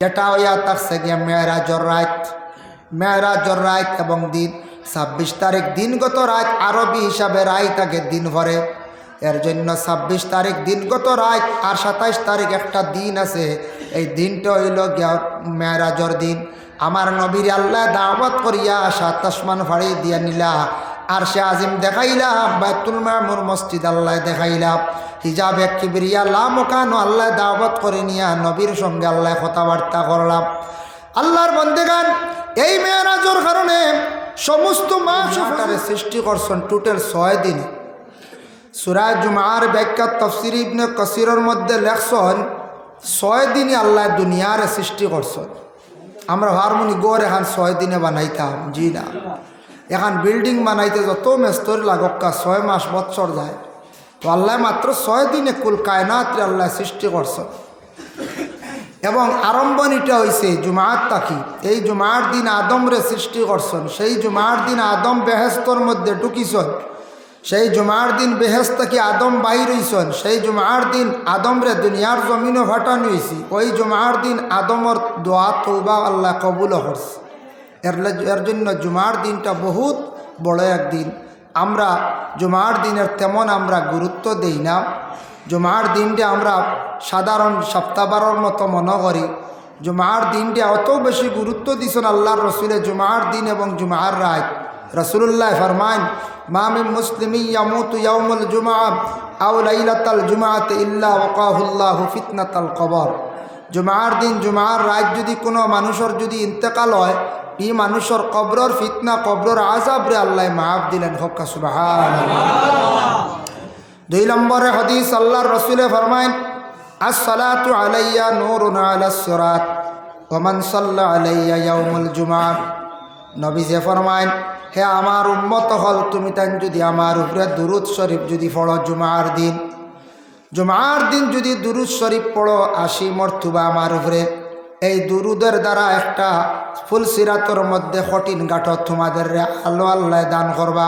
যেটা হইয়া থাকছে গিয়া মেরাজর রাত। মেরাজর রাত এবং দিন 26 তারিখ দিনগত রাত, আরবি হিসাবে রাত আগে দিন ভরে, এর জন্য 26 তারিখ দিনগত রাত আর 27 তারিখ একটা দিন আছে। এই দিনটা হইল গিয়া মেরাজর দিন। আমার নবীর আল্লাহ দাওয়াত করিয়া 7 আসমান ফাড়ি দিয়া নিলা, আর সে আজিম দেখাইলা, বাইতুল মামুর মসজিদ আল্লাহ দেখাইলা, হিজাবে কিবরিয়া লামকানো আল্লাহ দাওয়াত করে নিয়া নবীর সঙ্গে আল্লাহ কথাবার্তা করলাম। আল্লাহর বন্দেগান এই মেরাজর কারণে সমস্ত মাসটারে সৃষ্টি করছেন টোটাল 6 দিন। সূরা জুমার ব্যাখ্যা তাফসীর ইবনে কাসিরের মধ্যে লেখছেন 6 দিনে আল্লাহ দুনিয়ার সৃষ্টি করছেন। আমরা হারমোনি গড় এখন 6 দিনে বানাইতাম, জি না। এখন বিল্ডিং বানাইতে যত মেস্তরি লাগক্কা 6 মাস বৎসর যায়, তো আল্লাহ মাত্র 6 দিনে কুল কায়নাতরে আল্লাহ সৃষ্টি করছেন। এবং আরম্ভণীটা হয়েছে জুমার তাকি। এই জুমার দিন আদমরে সৃষ্টি করছেন। সেই জুমার দিন আদম বেহেস্তর মধ্যে ঢুকিছেন। সেই জুমার দিন বেহেস্ত থেকে আদম বাইর হইছেন। সেই জুমার দিন আদমরে দুনিয়ার জমিনও ফাটানো হয়েছি। ওই জুমার দিন আদমর দোয়া তৌবা আল্লাহ কবুল করছে। এর জন্য জুমার দিনটা বহুত বড় একদিন। আমরা জুমার দিনের তেমন আমরা গুরুত্ব দেই না। জুমার দিনটা আমরা সাধারণ সপ্তাহবারের মতো মনে করি। জুমার দিনটা অত বেশি গুরুত্ব দিছেন আল্লাহর রসুলে জুমার দিন এবং জুমার রাত। রসুল্লাহ ফরমান, মা মিন মুসলিমিন ইয়ামুতু ইয়াউমুল জুমআ আও লাইলাতাল জুমআতি ইল্লা ওয়াকাহুল্লাহু ফিতনাতাল কবর। জুমার দিন জুমার রাত যদি কোনো মানুষের যদি ইন্তেকাল হয়, এই মানুষের কবরের ফিতনা, কবরের আযাবরে আল্লাহ মাফ দিলেন। হক্কা সুবহানাল্লাহ। 2 নম্বরে হাদিস আল্লাহর রসুলে ফরমায়, আসসালাতু আলাইয়া নূরুন আলাস সিরাত ওয়া মান সাল্লা আলাইয়া ইয়াউমুল জুমআ। নবী যে ফরমায়, হে আমার উম্মত হল, তুমি তাই যদি আমার উপরে দুরুদ শরীফ যদি পড়ো জুমার দিন যদি দুরুদ শরীফ পড়ো 80 মর্তবা আমার উপরে, এই দুরুদের দ্বারা একটা ফুলসিরাতর মধ্যে কঠিন গাঁঠত তোমাদের আলো আল্লাহ দান করবা।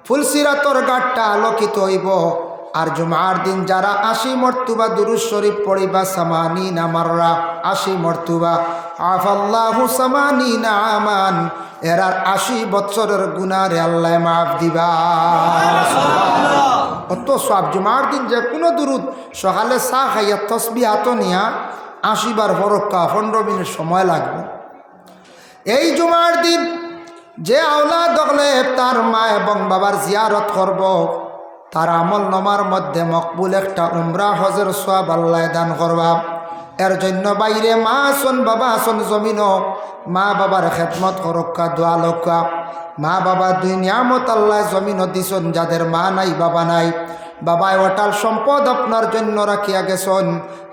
ফুলসিরাতর গাঁটটা আলোকিত হইব। আর জুমার দিন যারা 80 মর্তবা দুরুদ শরীফ পড়িবা, 80 মাররা 80 মর্তবা, আফাল্লাহু 80 আমান, এরার 80 বছরের গুনাহরে আল্লাহ মাফ দিবা। অত সব জুমার দিন যে কোনো দুরুদ সকালে চা খাইয়া তসবিহ হাত নিয়া 80 বার ফরক্কা 15 মিনিট সময় লাগবে। এই জুমার দিন যে আওলাদ হলে তার মা এবং বাবার জিয়ারত করব, তার আমল নামার মধ্যে মকবুল একটা উমরা হজের সওয়াব আল্লাহ দান করবা। এর জন্য বাইরে মা আসন বাবা আসন জমিন, মা বাবার খেদমত করক্কা, দোয়া লক্কা। মা বাবা 2 নিয়ামত আল্লাহ জমিন দিছন। যাদের মা নাই বাবা নাই, বাবায় অটাল সম্পদ আপনার জন্য রাখিয়া গেছেন।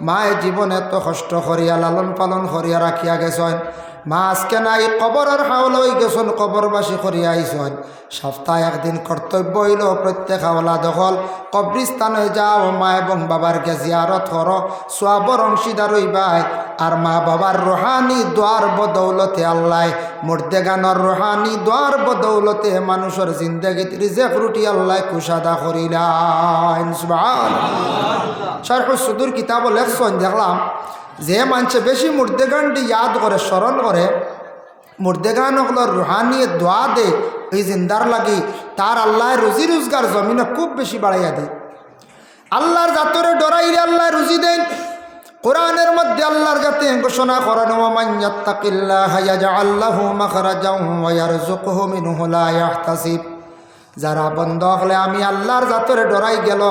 মায়ে জীবনে এত কষ্ট করিয়া লালন পালন করিয়া রাখিয়া গেছেন। মা আজকে নাই, কবরের হাওল হয়ে গেছেন, কবরবাসী করিয়া আইসন। সপ্তাহে একদিন কর্তব্য হইল প্রত্যেক হাওলা দখল কবরিস্তানে যাও, মা এবং বাবারকে জিয়ারত করো, সওয়াবর অংশীদার হইবাই। আর মা বাবার রুহানি দোয়ার বদৌলতে আল্লাহ মুর্দেগানর রুহানি দোয়ার বদৌলতে মানুষের জিন্দেগিত রিজেক রুটি আল্লাহ কুশাদা করিলেন। সুবহানাল্লাহ। শারহুস সুদূর কিতাব লেখছেন, দেখলাম যে মানুষে বেশি মুর্দেগানটি ইয়াদ করে, স্মরণ করে, মুর্দেগান হকলর রুহানি দোয়া দে এই জিন্দার লাগি, তার আল্লাহ রুজি রোজগার জমিনে খুব বেশি বাড়াইয়া দেয়। আল্লাহর জাতরে ডরাইলে আল্লাহ রুজি দেন। কোরআনের মধ্যে আল্লাহর জাতে ঘোষণা করেন, ওয়া মান ইয়াত্তাকিল্লাহা ইয়াজআল লাহু মাখরাজান ওয়া ইয়ারযুকহু মিনহু লা ইয়াহতাসিব। যারা বন্ধ হলে আমি আল্লাহর জাতরে ডরাই গেল,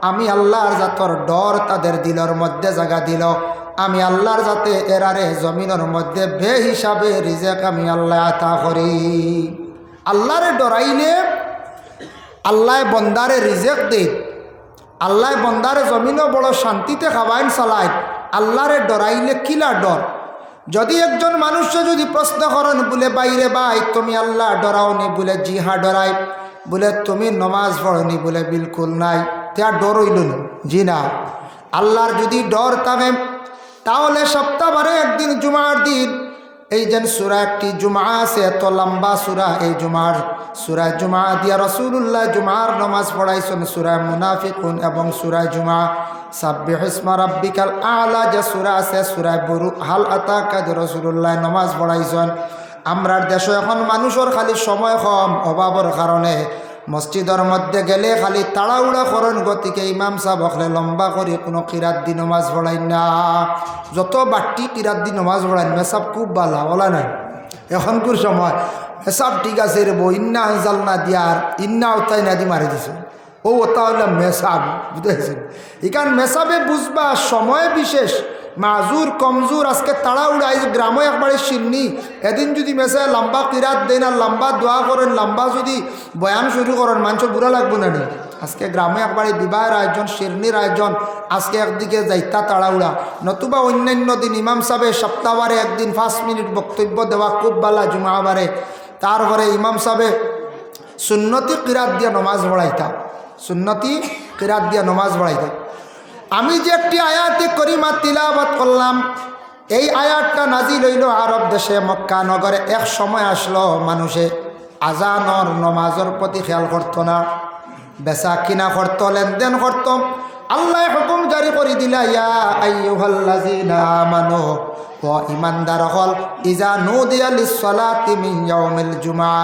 আমি আল্লাহর জাতর ডর তাদের দিলের মধ্যে জায়গা দিল, আমি আল্লাহর জাতে এরারে জমিনের মধ্যে বে হিসাবে রিজেক আমি আল্লাহ আতা করি। আল্লাহরে ডরাইলে আল্লাহ বন্দারে রিজেক দেয়। আল্লাহ বন্দারে জমিনও বড় শান্তিতে খাওয়াইন চালায়। আল্লাহরে ডরাইলে কিলা ডর? যদি একজন মানুষে যদি প্রশ্ন করেন, বলে বাইরে ভাই তুমি আল্লাহ ডরাওনি? বলে জি হ্যাঁ ডরাই। বলে তুমি নমাজ পড়নি? বলে বিলকুল নাই। তা ডর হইল না? জি না। আল্লাহর যদি ডর থাকে তাহলে সপ্তাহবারে একদিন জুমার দিন এই যেন সূরা একটি জুমা আছে, এত লম্বা সূরা। এই জুমার সূরা জুমা দিয়া রাসূলুল্লাহ জুমার নামাজ পড়াইছেন, সূরা মুনাফিকুন এবং সূরা জুমা। সাব্বিহ ইসমা রাব্বিকাল আ'লা যে সূরা আছে, সূরা বুরুক, হাল আতাকা যে রাসূলুল্লাহ নামাজ পড়াইছেন। আমরার দেশে এখন মানুষের খালি সময় কম, অভাবের কারণে মসজিদের মধ্যে গেলে খালি তাড়াউড়া করেন গতিকে ইমাম সাহেব হলে লম্বা করে কোনো কিরাত দি নমাজ পড়াই না। যত বাট্টি কিরাত দি নমাজ পড়াইন মেসাব খুব ভালো বলা নাই এখনকার সময়। মেসাব ঠিক আছে রে বই, ইন্না আনজাল না দিয়ার ইন্না ওতাই না দি মারি দিছে, ও ওটা হলো মেসাব, বুঝতেছেন? এখান মেসাবে বুঝবা সময় বিশেষ, মাজুর কমজোর, আজকে তাড়াউড়া। এই গ্রামে একবারে শিলনি, এদিন যদি মেসে লম্বা কিরাত দেন আর লম্বা দোয়া করেন, লম্বা যদি বয়ান শুরু করেন, মানুষের বুড়া লাগবে না নি। আজকে গ্রামে একবারে বিবাহের আয়োজন, শিরনির আয়োজন, আজকে একদিকে যাইতা তাড়াউড়া। নতুবা অন্যান্য দিন ইমাম সাহেব সপ্তাহবারে একদিন 5 মিনিট বক্তব্য দেওয়া খুব ভালো, জুমাবারে। তারপরে ইমাম সাহেব সুন্নতি কিরাত দিয়া নমাজ পড়াইতা, সুন্নতি কিরাত দিয়া নমাজ পড়াইতা। আমি যে একটি আয়াতে করিমা তিলাওয়াত করলাম, এই আয়াতটা নাজিল হইল আরব দেশে মক্কা নগরে। এক সময় আসলো মানুষে আজানর নমাজের প্রতি খেয়াল করতো না, বেচা কিনা করতো, লেনদেন করতো। আল্লাহ হুকুম জারি করে দিলা, ইয়া আইয়ুহাল্লাযীনা আমানু, ও ইমানদার হল, ইজা নুদিয়া লিস-সালাতি মিন ইয়াউমিল জুমআ,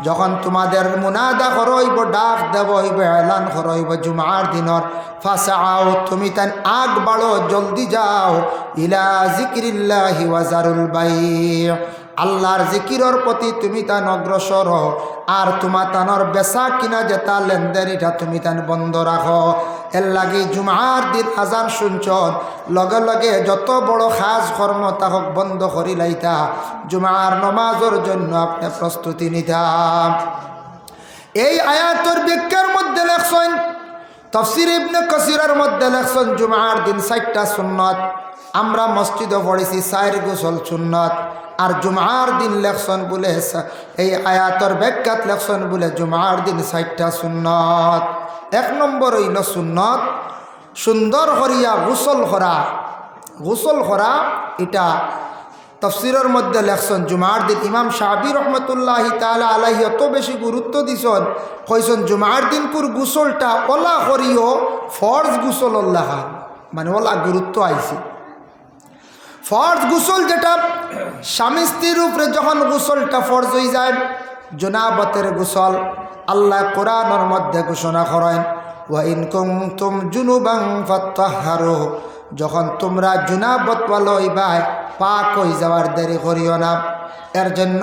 যখন তোমাদের মুনাদা করইব, ডাক দেব হইব, এলান করইব জুমার দিনর, ফাসাউ, তুমি তান আগ বাড়ো, জলদি যাও, ইলা যিকরিল্লাহি ওয়া যারুল বাই', আল্লাহর জিকিরর প্রতি তুমি তান অগ্রসর, আর তোমার তানর বেচা কিনা যেটা লেনদেন এটা তুমি তান বন্ধ রাখো। এর লাগে জুমার দিন আজান শুনছন, লগে লগে যত বড় খাস কর্ম তাহক বন্ধ করি লাইতা, জুমার নমাজের জন্য আপনি প্রস্তুতি নিতাম। এই আয়াতের ব্যাখ্যার মধ্যে লেখছেন, তাফসীর ইবনে কাসিরের মধ্যে লেখছেন, জুমার দিন 4টা সুন্নত। আমরা মসজিদে পড়েছি 4 গোসল সুন্নত, আর জুমার দিন লেখছেন বলে, এই আয়াতের ব্যাখ্যাত লেখছেন বলে জুমার দিন 4টা সুন্নত। 1 নম্বর হইল সুন্নত সুন্দর করিয়া গোসল করা। গোসল করা এটা তাফসীরের মধ্যে লেখছেন জুমার দিন। ইমাম শাফি রহমতুল্লাহি তাআলা আলাইহি এত বেশি গুরুত্ব দিছেন, কইছেন জুমার দিন পুর গোসলটা ওলা করিও ফরজ গোসল আল্লাহ, মানে ওলা গুরুত্ব আইছে। ফরজ গোসল যেটা স্বামী স্ত্রীর উপরে যখন গোসলটা ফরজ হয়ে যায়, জনাবতের গোসল, আল্লাহ কোরআনের মধ্যে ঘোষণা করেন, ওয়া ইন কুনতুম জুনুবান ফাত্তাহহারু, যখন তোমরা জুনাবত ওয়ালা হইবা, পাক হয়ে যাওয়ার দেরি করিও না। এর জন্য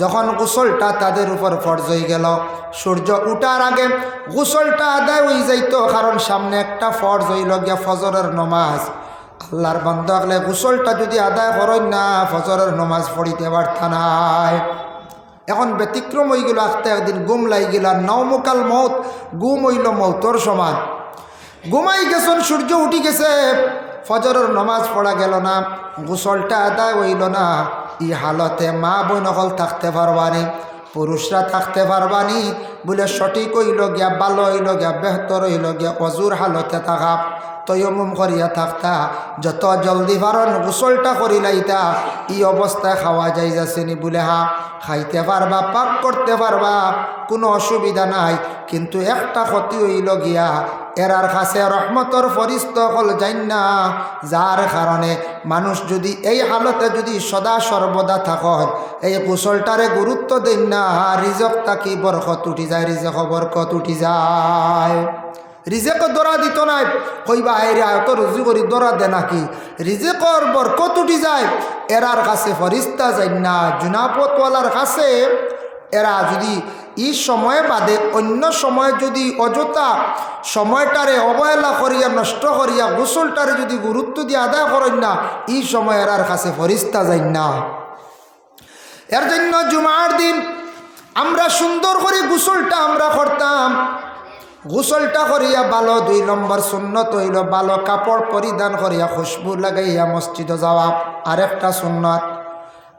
যখন গোসলটা তাদের উপর ফরজ হয়ে গেল, সূর্য উঠার আগে গোসলটা আদায় হয়ে যাইত, কারণ সামনে একটা ফরজ হইল গিয়া ফজরের নমাজ। আল্লাহর বান্দা হলে গোসলটা যদি আদায় করেন না, ফজরের নমাজ পড়িতে পারতা নাই। এখন ব্যতিক্রম হয়ে গেল, আস্তে একদিন গুম লাই গেল, নওমুকাল মৌত, গুম হইল মৌতর সমান। ঘুমাই গেছেন, সূর্য উঠি গেছে, ফজরের নমাজ পড়া গেল না, গোসলটা আদায় হইল না। ই হালতে মা বোন নকল থাকতে পারবানি, পুরুষরা থাকতে পারবানি বলে সঠিক হইল গিয়া, ভালো হইল গিয়া, বেহতর হইল গিয়া অজুর হালতে থাকা, তয়মুম করিয়া থাকতা, যত জলদি পারন গোসলটা করিলাইতা। ই অবস্থায় খাওয়া যাই যাচ্ছেনি বলে হা খাইতে পারবা, পাক করতে পারবা, কোনো অসুবিধা নাই। কিন্তু একটা ক্ষতি হইল গিয়া, এরার কাছে রহমতর ফরিস্তা হল যাইন না, যার কারণে মানুষ যদি এই হালতে যদি সদা সর্বদা থাকন, এই গোসলটারে গুরুত্ব দেন না, রিজক তাকি বরকত উঠি যায়, রিজক বরকত উঠি যায়। রিজেক দরা দিত নাই, কইবা আইরে এত রুজি করি দরা দে নাকি, রিজেকর বরকত উঠি যায়। এরার কাছে ফরিস্তা যাই না, জুনাপতওয়ালার কাছে এরা যদি এই সময় বাদে অন্য সময় যদি অযথা সময়টারে অবহেলা করিয়া নষ্ট করিয়া গোসলটারে যদি গুরুত্ব দিয়ে আদায় করেন না, এই সময় এরার কাছে ফরিস্তা যাই না। এর জন্য জুমার দিন আমরা সুন্দর করে গোসলটা আমরা করতাম। গোসলটা করিয়া ভালো 2 নম্বর সুন্নত হইল ভালো কাপড় পরিধান করিয়া খুশবু লাগাইয়া মসজিদে যাওয়া। আরেকটা সুন্নত,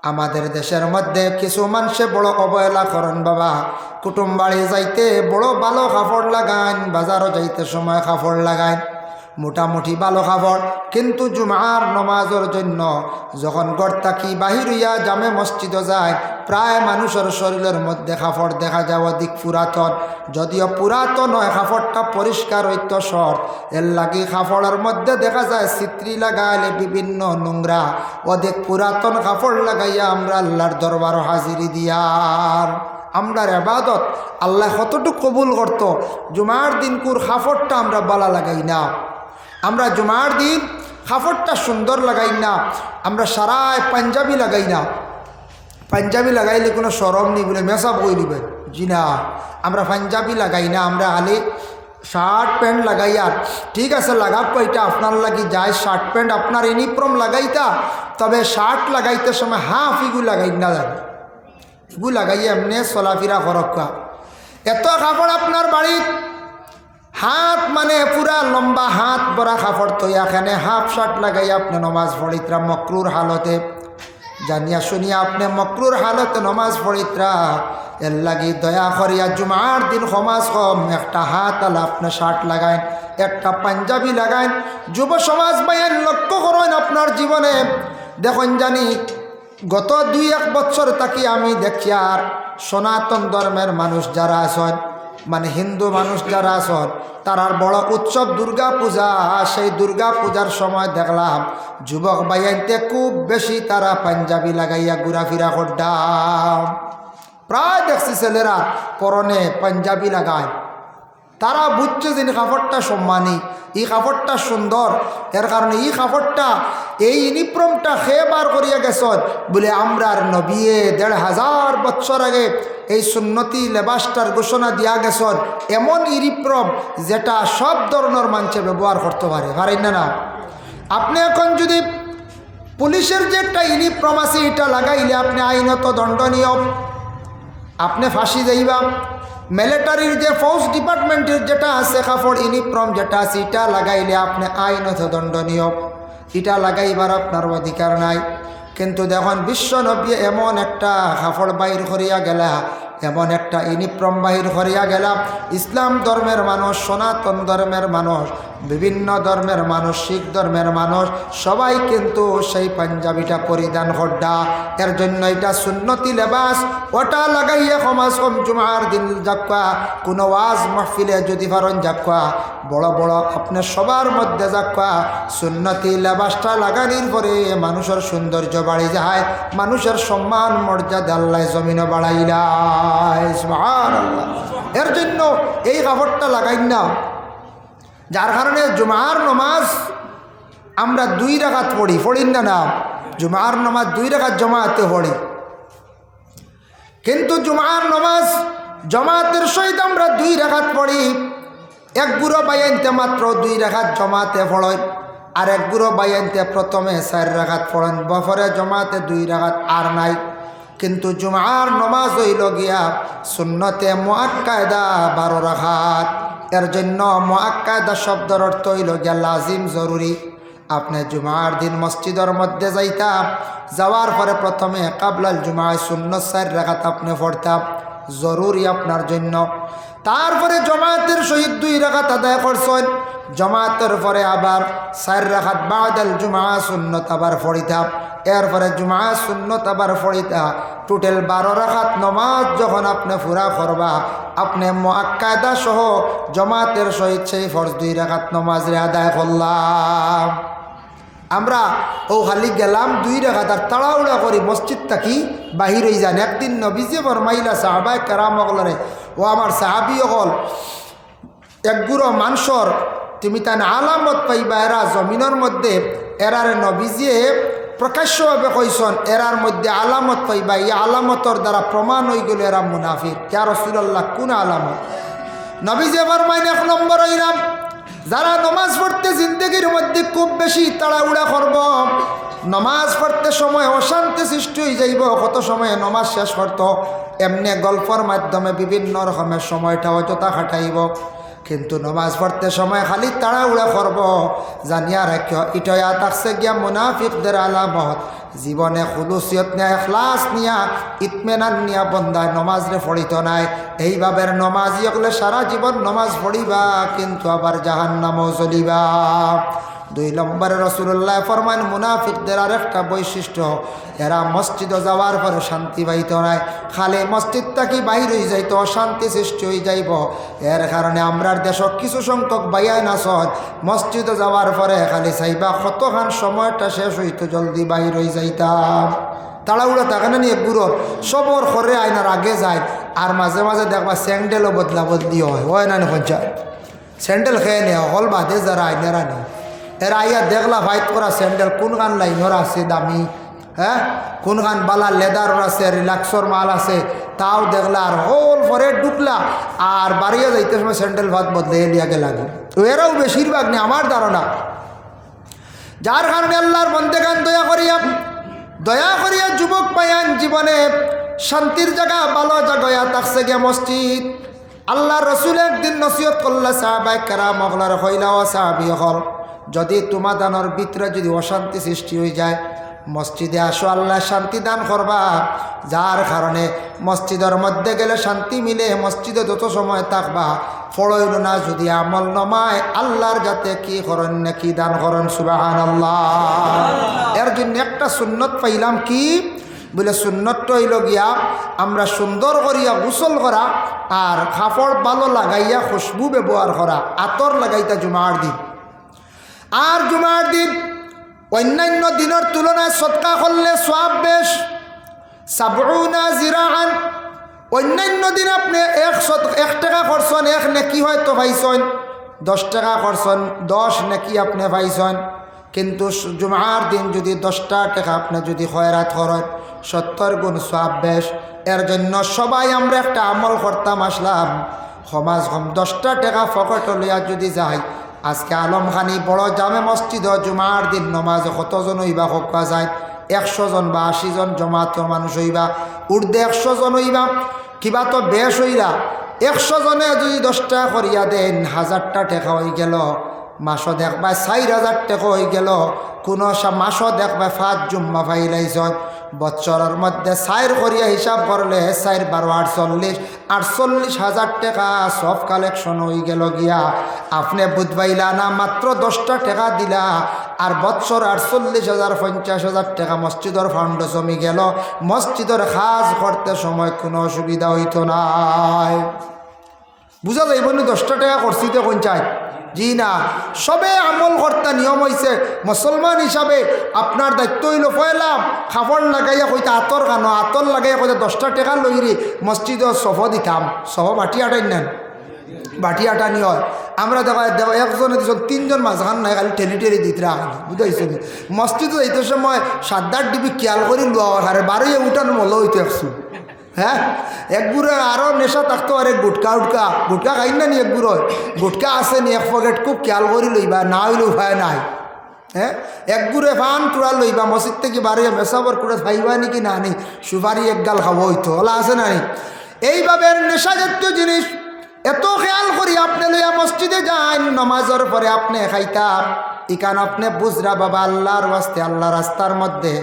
আমাদের দেশের মধ্যে কিছু মানুষে বড় অবহেলা করেন বাবা, কুটুম বাড়ি যাইতে বড় ভালো কাপড় লাগান, বাজারও যাইতে সময় কাপড় লাগান, মোটামুটি ভালো কাপড়। কিন্তু জুমার নমাজের জন্য যখন ঘর থাকি বাহির হইয়া জামে মসজিদে যায়, প্রায় মানুষের শরীরের মধ্যে কাপড় দেখা যায় অধিক পুরাতন। যদিও পুরাতন হয়, কাপড়টা পরিষ্কার হইতো শর্ট, এর লাগি কাপড়ের মধ্যে দেখা যায় চিত্রি লাগাইলে বিভিন্ন নোংরা। অধিক পুরাতন কাপড় লাগাইয়া আমরা আল্লাহর দরবার হাজিরি দিয়ার আমরার ইবাদত আল্লাহ কতটুকু কবুল করত। জুমার দিন কুর কাপড়টা আমরা বালা লাগাই না, আমরা জুমার দিন কাপড়টা সুন্দর লাগাই না, আমরা সারায় পাঞ্জাবি লাগাই না। পাঞ্জাবি লাগাইলে কোনো শরম নেই বলে মেসাব বই দিবেন, জি না, আমরা পাঞ্জাবি লাগাই না, আমরা আলে শার্ট প্যান্ট লাগাইয়ার। ঠিক আছে, লাগাব কইটা আপনার লাগি যায়, শার্ট প্যান্ট আপনার ইউনিফর্ম লাগাইতা, তবে শার্ট লাগাইতে সময় হাফ ইগু লাগাই না লাগে, ইগু লাগাইয়া এমনি চলাফেরা করক্কা। এত কাপড় আপনার বাড়ির হাত মানে পুরা লম্বা হাত বড়া কাপড় তো এখানে হাফ শার্ট লাগাইয়া আপনি নমাজ পড়িতরা মকরুর হালতে, জানিয়া শুনিয়া আপনি মকরুর হালতে নমাজ পড়িতরা। এর লাগি দয়া করিয়া জুমার দিন সমাজ কম একটা হাত আলা আপনি শার্ট লাগাইন, একটা পাঞ্জাবি লাগাইন। যুব সমাজ বাইন লক্ষ্য করেন আপনার জীবনে। দেখুন জানি গত 2-1 বছর থাকি আমি দেখি আর সনাতন ধর্মের মানুষ যারা আছেন, মানে হিন্দু মানুষ যারা আছেন, তারার বড় উৎসব দুর্গা পূজা। সেই দুর্গা পূজার সময় দেখলাম যুবক বাইনতে খুব বেশি তারা পাঞ্জাবি লাগাইয়া ঘোরাফেরা করতাম। প্রায় দেখছি ছেলেরা পরনে পাঞ্জাবি লাগায়। তারা বুঝছে যে কাপড়টা সম্মানী, এই কাপড়টা সুন্দর, এর কারণে এই কাপড়টা এই ইউনিফর্মটা খেয়ে বার করিয়া গেছেন বলে আমরার নবী 1500 বছর আগে এই সুন্নতি লেবাসটার ঘোষণা দিয়া গেছেন। এমন ইউনিফর্ম যেটা সব ধরনের মানুষে ব্যবহার করতে পারে না। আপনি এখন যদি পুলিশের যে একটা ইউনিফর্ম আছে এটা লাগাইলে আপনি আইনত দণ্ডনীয়, আপনি ফাঁসি যাইবা। মিলিটারির যে ফৌজ ডিপার্টমেন্টের যেটা আছে কাপড় ইউনিফর্ম যেটা আছে এটা লাগাইলে আপনি আইনত দণ্ডনীয়, এটা লাগাইবার আপনার অধিকার নাই। কিন্তু দেখুন বিশ্ব নবী এমন একটা কাপড় বাহির করিয়া গেলা, এমন একটা ইউনিফর্ম বাহির করিয়া গেলাম। ইসলাম ধর্মের মানুষ, সনাতন ধর্মের মানুষ, বিভিন্ন ধর্মের মানুষ, শিখ ধর্মের মানুষ সবাই কিন্তু সেই পাঞ্জাবিটা পরিধান করডা। এর জন্য এটা সুন্নতি লেবাস, ওটা লাগাইয়া সমাজ কম জুমার দিন যাক্কা, কোনো ওয়াজ মাহফিলে যদি পারেন যাক্কা, বড় বড় আপনার সবার মধ্যে যাক্কা, সুন্নতি লেবাসটা লাগানির পরে মানুষের সৌন্দর্য বাড়ি যায়, মানুষের সম্মান মর্যাদা আল্লাহ জমিনে বাড়াইলা। সুবহানাল্লাহ। এর জন্য এই কাপড়টা লাগাই না, যার কারণে জুমার নমাজ আমরা 2 রাকাত পড়ি না, জুমার নমাজ 2 রাকাত জমাতে পড়ি। কিন্তু জুমার নমাজ জমাতের সহিত আমরা 2 রাকাত পড়ি। এক গুরো বাইনতে মাত্র 2 রাকাত জমাতে পড়েন, আর এক গুরো বাইনতে প্রথমে 4 রাকাত পড়েন, বফরে জমাতে 2 রাকাত আর নাই। কিন্তু জুমার নমাজ হইল গিয়া সুন্নতে মুআক্কাদা 12 রাকাত। এর জন্য মুআক্কাদা শব্দের অর্থ হইল গিয়া লাজিম, জরুরি। আপনি জুমার দিন মসজিদের মধ্যে যাইতাম, যাওয়ার পরে প্রথমে কাবলাল জুমায় সুন্নত 4 রাকাত আপনি পড়তাম, জরুরি আপনার জন্য। তারপরে জমাতের সহিত 2 রাকাত আদায় করছেন, জমাতের পরে আবার 4 রাকাত বাদাল জুমা সুন্নত আবার পড়িতাম, এরপরে জুমা সুন্নত আবার পড়িতা। টোটাল 12 রাকাত নমাজ যখন আপনি পুরা করবা, আপনি মুআক্কাদা সহ জমাতের সহিত সেই ফরজ 2 রাকাত নমাজে আদায় করলাম। আমরা ও খালি গেলাম 2 রাকাত আর তাড়াহুড়া করি মসজিদ থাকি বাহির হয়ে যান। একদিন নবীজি ফরমাইলা সাহাবায়ে কেরাম হলরে, ও আমার সাহাবী হল, একগুড়ো মানুষর তুমি তাই আলামত পাইবা, এরা জমিনের মধ্যে এরারে নবীজিয়ে প্রকাশ্যভাবে কইসন এরার মধ্যে আলামত পাইবা, এই আলামতর দ্বারা প্রমাণ হয়ে গেল এরা মুনাফিক। ইয়া রাসূলুল্লাহ, কোন আলামত? নবীজি ফরমাইন 1 নম্বর হইলাম যারা নমাজ পড়তে জিন্দগির মধ্যে খুব বেশি তাড়াহুড়া করব, নমাজ পড়তে সময় অশান্তি সৃষ্টি হয়ে যাইব, কত সময় নমাজ শেষ করতো এমনি গল্পর মাধ্যমে বিভিন্ন রকমের সময়টা অযথা খাটাইব। কিন্তু নমাজ পড়তে সময় খালি তাড়াহুড়া করব, জানিয়া রাখিও ইটয়া থাকছে গিয়া মুনাফিকদের আলামত। জীবনে খুলুসিয়ত নিয়া এখলাস নিয়া ইতমেনান নিয়া বন্দায় নমাজ রে পড়িত নাই। এইভাবে নমাজি হলে সারা জীবন নমাজ পড়িবা কিন্তু আবার জাহান্নামও চলিবা। 2 নম্বরে রাসূলুল্লাহ ফরমান মুনাফিকদের আরেকটা বৈশিষ্ট্য, এরা মসজিদে যাওয়ার পরে শান্তি পাইত নাই, খালি মসজিদ থেকে বাইর হয়ে যাইতো অশান্তি সৃষ্টি হয়ে যাইব। এর কারণে আমরার দেশ কিছু সংখ্যক বাইয়াই নাচত মসজিদে যাওয়ার পরে খালি চাইবা কতখান সময়টা শেষ হইতো জলদি বাইর হয়ে যাইতাম। তাড়াহুড়া থাকে না নিয়ে বুড়োর সবর করে আয়নার আগে যায়, আর মাঝে মাঝে দেখবা স্যান্ডেলও বদলা বদলি হয় না পঞ্চায়েত স্যান্ডেল খেয়ে নেওয়া হল বাদে যারা আইনারা নেই এরা আইয়া দেখলা ফাইট করা স্যান্ডেল কোন গান লাইনর আছে দামি, হ্যাঁ কোন গান বালা লেদারর আছে রিল্যাক্সর মাল আছে, তাও দেখলা আর হোল পরে ঢুকলা আর বাড়িয়ে যাইতে সময় স্যান্ডেল ভাত বদলে লিয়াকে লাগে। তো এরাও বেশিরভাগ নেই আমার ধারণা। যার কারণে আল্লাহর বন্দেগান দয়া করিয়া যুবক পায়ান জীবনে শান্তির জায়গা ভালো জায়গা থাকছে গিয়া মসজিদ। আল্লাহ রসুল একদিন নসিহত করলে সাহাবাই কেরাম হলার হইলা ও সাহাবি হল, যদি তোমাদানোর ভিতরে যদি অশান্তি সৃষ্টি হয়ে যায় মসজিদে আসো, আল্লাহ শান্তি দান করবা। যার কারণে মসজিদের মধ্যে গেলে শান্তি মিলে, মসজিদে যত সময় থাকবা ফড়ইল না যদি আমল নমায় আল্লাহর যাতে কি করেন না কি দান করেন সুবহানাল্লাহ। এর জন্য একটা সুন্নত পাইলাম কি বলে, সুন্নতটা হইল গিয়া আমরা সুন্দর করিয়া গোসল করা আর কাপড় ভালো লাগাইয়া খুশবু ব্যবহার করা, আতর লাগাইতা জুমার দিন। আর জুমার দিন অন্যান্য দিনের তুলনায় সদকা করলে সওয়াব বেশ, 70 জিরাআন। অন্যান্য দিন আপনি 1 টাকা করছেন 1 নেকি হয়তো পাইছেন, 10 টাকা করছেন 10 নেকি আপনি পাইছেন, কিন্তু জুমার দিন যদি 10টা টাকা আপনি যদি খয়রাত করেন 70 গুণ সওয়াব বেশ। এর জন্য সবাই আমরা একটা আমল করতাম আসলাম, সমাজ 10টা টাকা ফকট লইয়া যদি যাই, আজকে আলমখানি বড় জামে মসজিদ জুমার দিন নমাজ কতজন হইবা হকা যায়, 100 জন বা 80 জন জমাত মানুষ হইবা, উর্দে 100 জন হইবা, কিবা তো বেশ হইলা 100 জনে যদি 10টা করিয়া দেন 1000টা টাকা হয়ে গেল, মাসও দেখবা 4000 টাকা হয়ে গেল, কোনো মাসও দেখবা 5 জুম্মা ফাইলাইছন, বছরের মধ্যে 4 করিয়া হিসাব করলে 4 12 48,000 টাকা সব কালেকশন হয়ে গেল গিয়া। আপনি বুঝবাইলা না মাত্র 10টা টাকা দিলা আর বছর 48,000 50,000 টাকা মসজিদের ফান্ড জমি গেল, মসজিদের কাজ করতে সময় কোনো অসুবিধা হইতো নাই। বুঝা যাইব না 10টা টাকা করছি তো পঞ্চায়েত জি না, সবে আমল কর্তা নিয়ম হয়েছে মুসলমান হিসাবে আপনার দায়িত্ব হইল পয়লাম খাবার লাগাইয়া কইতে আতর কানো, আতর লাগাইয়া কইতে 10টা টাকা লইরি মসজিদ সফ দিতাম, সহ বাটি আটাই নেন বাটি আটানি হয়। আমরা দেখা একজনে দিচ্ছ 3 জন মাঝখান নাই খালি ঠেলি ঠেলি দিতে রাখি বুঝাইছে মসজিদে যাইতে সময় 7-8 ডিবি খেয়াল করি লোয়া হারে বারোই উঠানো মলো হইতে একশো। হ্যাঁ একগুড়ে আরও নেশা থাকতো আরে গুটকা খাই না নি একগুড়ো গুটকা আছে নি 1 পকেট খুব খেয়াল করি লইবা, না হইলে উপায় নাই। হ্যাঁ একগুড়ে ফান টুরা লইবা মসজিদ থেকে বাড়িয়ে মেসাবর করে খাইবা নাকি না নি সুপারি 1 গাল খাবো হইতো ওলা আছে না নি। এইভাবে নেশা জাতীয় জিনিস এত খেয়াল করি আপনি লইয়া মসজিদে যান, নমাজের পরে আপনি খাইতাম ইকান আপনি বুঝরা বাবা আল্লাহর ওয়াস্তে আল্লাহ রাস্তার মধ্যে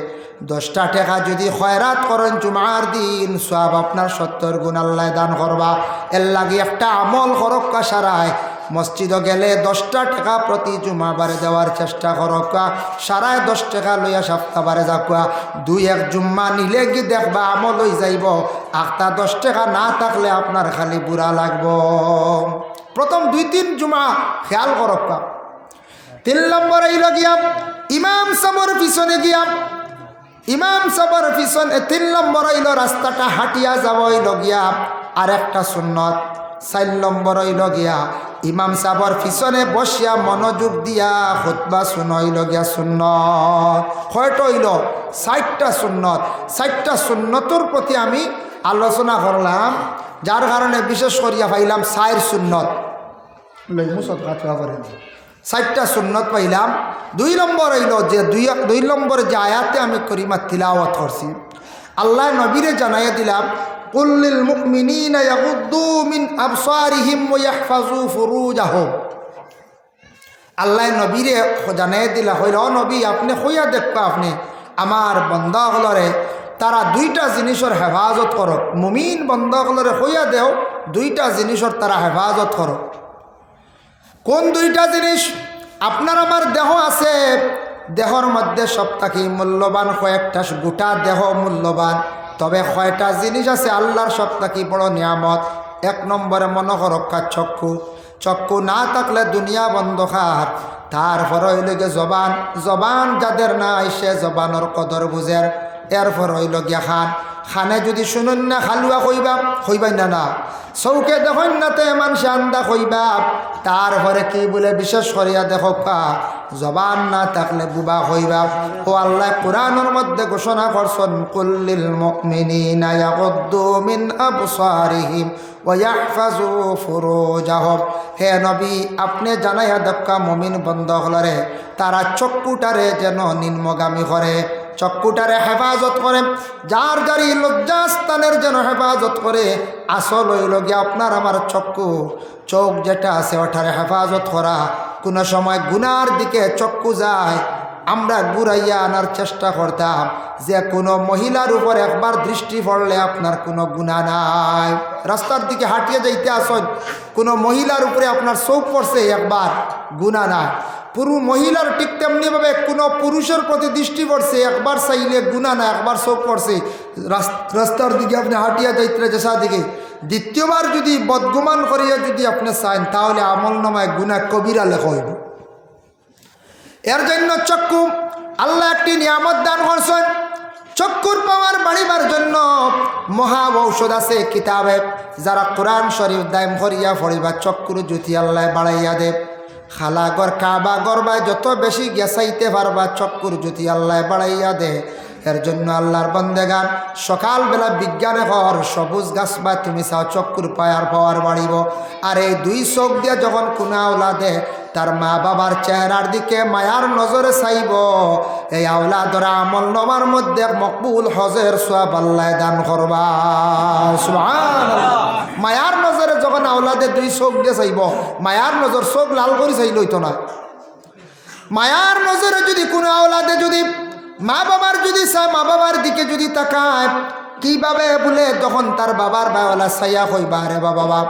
10টা টাকা যদি খয়রাত করেন জুমার দিন সওয়াব আপনার 70 গুণ আল্লাহ দান করবা। এর লাগে একটা আমল করক্কা সারায় মসজিদে গেলে 10টা টাকা প্রতি জুমা বারে দেওয়ার চেষ্টা করক্কা, সারায় 10 টাকা লইয়া সপ্তাহ বারে যাকুয়া, 2-1 জুম্মা নিলে কি দেখবা আমল হয়ে যাইব। আখটা 10 টাকা না থাকলে আপনার খালি বুড়া লাগবো। প্রথম 2-3 জুমা খেয়াল করক্কা। 3 নম্বর এই লগিয়া ইমাম সামর পিছনে গিয়া ইমাম সাবর পিছন 3 নম্বর হইল রাস্তাটা হাঁটিয়া যাব হইল গিয়া আর একটা সুন্নত। 4 নম্বর হইল গিয়া ইমাম সাবর পিছনে বসিয়া মনোযোগ দিয়া খুতবা শুনইল গিয়া সুন্নত। কয়টা হইল 60টা সুন্নত। 60টা সুন্নতর প্রতি আমি আলোচনা করলাম, যার কারণে বিশেষ করিয়া পাইলাম 4 সুন্নত মুসদ কাটবা করেন 60টা সুন্নত পাইলাম। 2 নম্বর হইল যে 2 নম্বর যে আয়াতে আমি করিমা তিলাওয়াত করছি, আল্লাহ নবীরে জানাইয়া দিলাম কুল্লিল মুমিনিনা ইয়াগুদ্দু মিন আবসারিহিম ওয়া ইয়াহফাজু ফুরুজাহুম। আল্লাহ নবীরে জানাইয়া দিলা হইল নবী আপনি হইয়া দেখবা আপনি আমার বন্দাগুলোরে তারা দুইটা জিনিসের হেফাজত করো। মুমিন বন্দাগুলোরে হইয়া দেও দুইটা জিনিসের তারা হেফাজত করো। কোন দুইটা জিনিস? আপনার আমার দেহ আছে, দেহর মধ্যে সবথেকে মূল্যবান কয়েকটা, গোটা দেহ মূল্যবান, তবে কয়টা জিনিস আছে আল্লাহর সবথেকে বড় নিয়ামত। এক নম্বরে মনোহরক্ষা চক্ষু। চক্ষু না থাকলে দুনিয়া বন্ধকার। তারপর হইল গিয়ে জবান। জবান যাদের নাই সে জবানের কদর বুঝের। এরপর হইল গিয়া খান। খানে যদি শুনুন না খালুয়া কইবা, কইবাই না না চৌকে দেখুন না তে মানুষে আন্দা কইবা। তারপরে কি বলে বিশেষ করিয়া দেখো জবান না থাকলে বুবা কইবা। ও আল্লাহ কোরআনের মধ্যে ঘোষণা করছেন, কুল্লিল মুমিনিনা ইয়াগুদ্দু মিন আবসারিহিম ওয়া ইয়াহফাজু ফুরুজাহুম। হে নবী, আপনি জানাইয়া দক্কা মুমিন বন্ধগুলোরে তারা চক্ষুটারে যেন নিম্নগামী করে, চক্ষুটারে হেফাজত করে, যার যারি লজ্জাস্থানের যেন হেফাজত করে। আসল হইল গিয়ে আপনার আমার চক্ষু, চোখ যেটা আছে ওটারে হেফাজত করা। কোনো সময় গুনার দিকে চক্ষু যায়, আমরা ঘুরাইয়া আনার চেষ্টা করতাম যে কোনো মহিলার উপর একবার দৃষ্টি পড়লে আপনার কোনো গুনাহ নাই। রাস্তার দিকে হাঁটিয়ে যাইতে আসেন, কোনো মহিলার উপরে আপনার চোখ পড়ছে একবার, গুনাহ নাই। পুরুষ মহিলার ঠিক তেমনিভাবে কোনো পুরুষের প্রতি দৃষ্টি পড়ছে একবার চাইলে গুনাহ না, একবার চোখ পড়ছে রাস্তার দিকে আপনি হাঁটিয়া যাইতে যেসা দিকে, দ্বিতীয়বার যদি বদগুমান করিয়া যদি আপনি চান তাহলে আমল নামায় গুনাহ কবিরা লেখা হইব। এর জন্য চক্ষু আল্লাহ একটি নিয়ামত দান করছেন। চক্ষুর পাওয়ার বাড়িবার জন্য মহা ঔষধ আছে কিতাবে। যারা কোরআন শরীফ দায়ম করিয়া পড়িবা চক্ষুর জ্যোতি আল্লাহ বাড়াইয়া দেব। খালা গর কাবা গরবায় যত বেশি গেছাইতে পারবা চক্ষুর জ্যোতি আল্লাহ বাড়াইয়া দে। এর জন্য আল্লাহর বন্দেগান সকালবেলা বিজ্ঞানে হর সবুজ গাছ বা তুমি চাও চক্ষুর পাওয়ার বাড়িব। আর এই দুই চোখ দিয়ে যখন কোনো আওলাদে তার মা বাবার চেহারার দিকে মায়ার নজরে চাইব, এই আওলাদর আমল নামার মধ্যে মকবুল হজের সওয়াব আল্লাহ দান করবা। সুবহানাল্লাহ। মায়ার নজরে যখন আওলাদে দুই চোখ দিয়ে চাইব, মায়ার নজর চোখ লাল করে চাইল হইতো না। মায়ার নজরে যদি কোনো আওলাদে যদি মা বাবার যদি চায়, মা বাবার দিকে যদি তাকায় কিভাবে বলে তখন তার বাবার বাওলা ছাইয়া কইবা, রে বাবা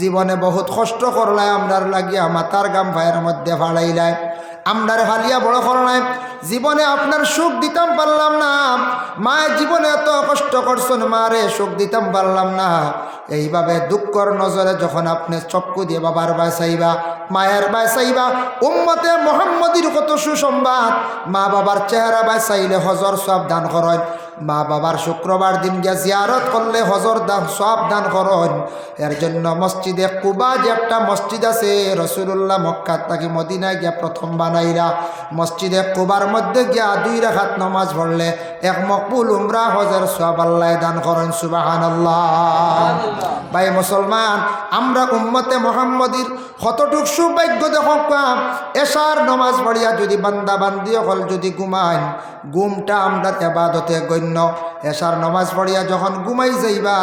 জীবনে বহুত কষ্ট করলাই, আমরার লাগিয়া মাথার গাম ভাইয়ের মধ্যে ফাড়াইলাই, আমরার ফালিয়া বড় করলাই, জীবনে আপনার সুখ দিতাম পারলাম না। মায়ের জীবনে এত কষ্ট করছেন, মারে সুখ দিতাম পারলাম না। এইভাবে দুঃখর নজরে যখন আপনি চক্ষু দিয়ে বাবার বাসাইবা, মায়ের বাসাইবা, উম্মতে মুহাম্মদীর কত সুসংবাদ। মা বাবার চেহারা বাসাইলে হজর সব দান করেন। মা বাবার শুক্রবার দিন গিয়া জিয়ারত করলে হজর দান সব দান করেন। এর জন্য মসজিদে কুবা যে একটা মসজিদ আছে, রাসূলুল্লাহ মক্কা থেকে মদিনায় গিয়া প্রথম বানাইরা। মসজিদে কুবার মধ্যে গিয়া 2 রাকাত নামাজ পড়লে এক মকবুল উমরা হজের সওয়াব আল্লাহ দান করেন। সুবহানাল্লাহ। ভাই মুসলমান, আমরা উম্মতে মুহাম্মদীর কতটুক সৌভাগ্য দেখো। এশার নামাজ পড়িয়া যদি বান্দা বান্দি হল যদি ঘুমায়, ঘুমটা আমরা ইবাদতে গণ্য। এশার নামাজ পড়িয়া যখন ঘুমাই যাইবা,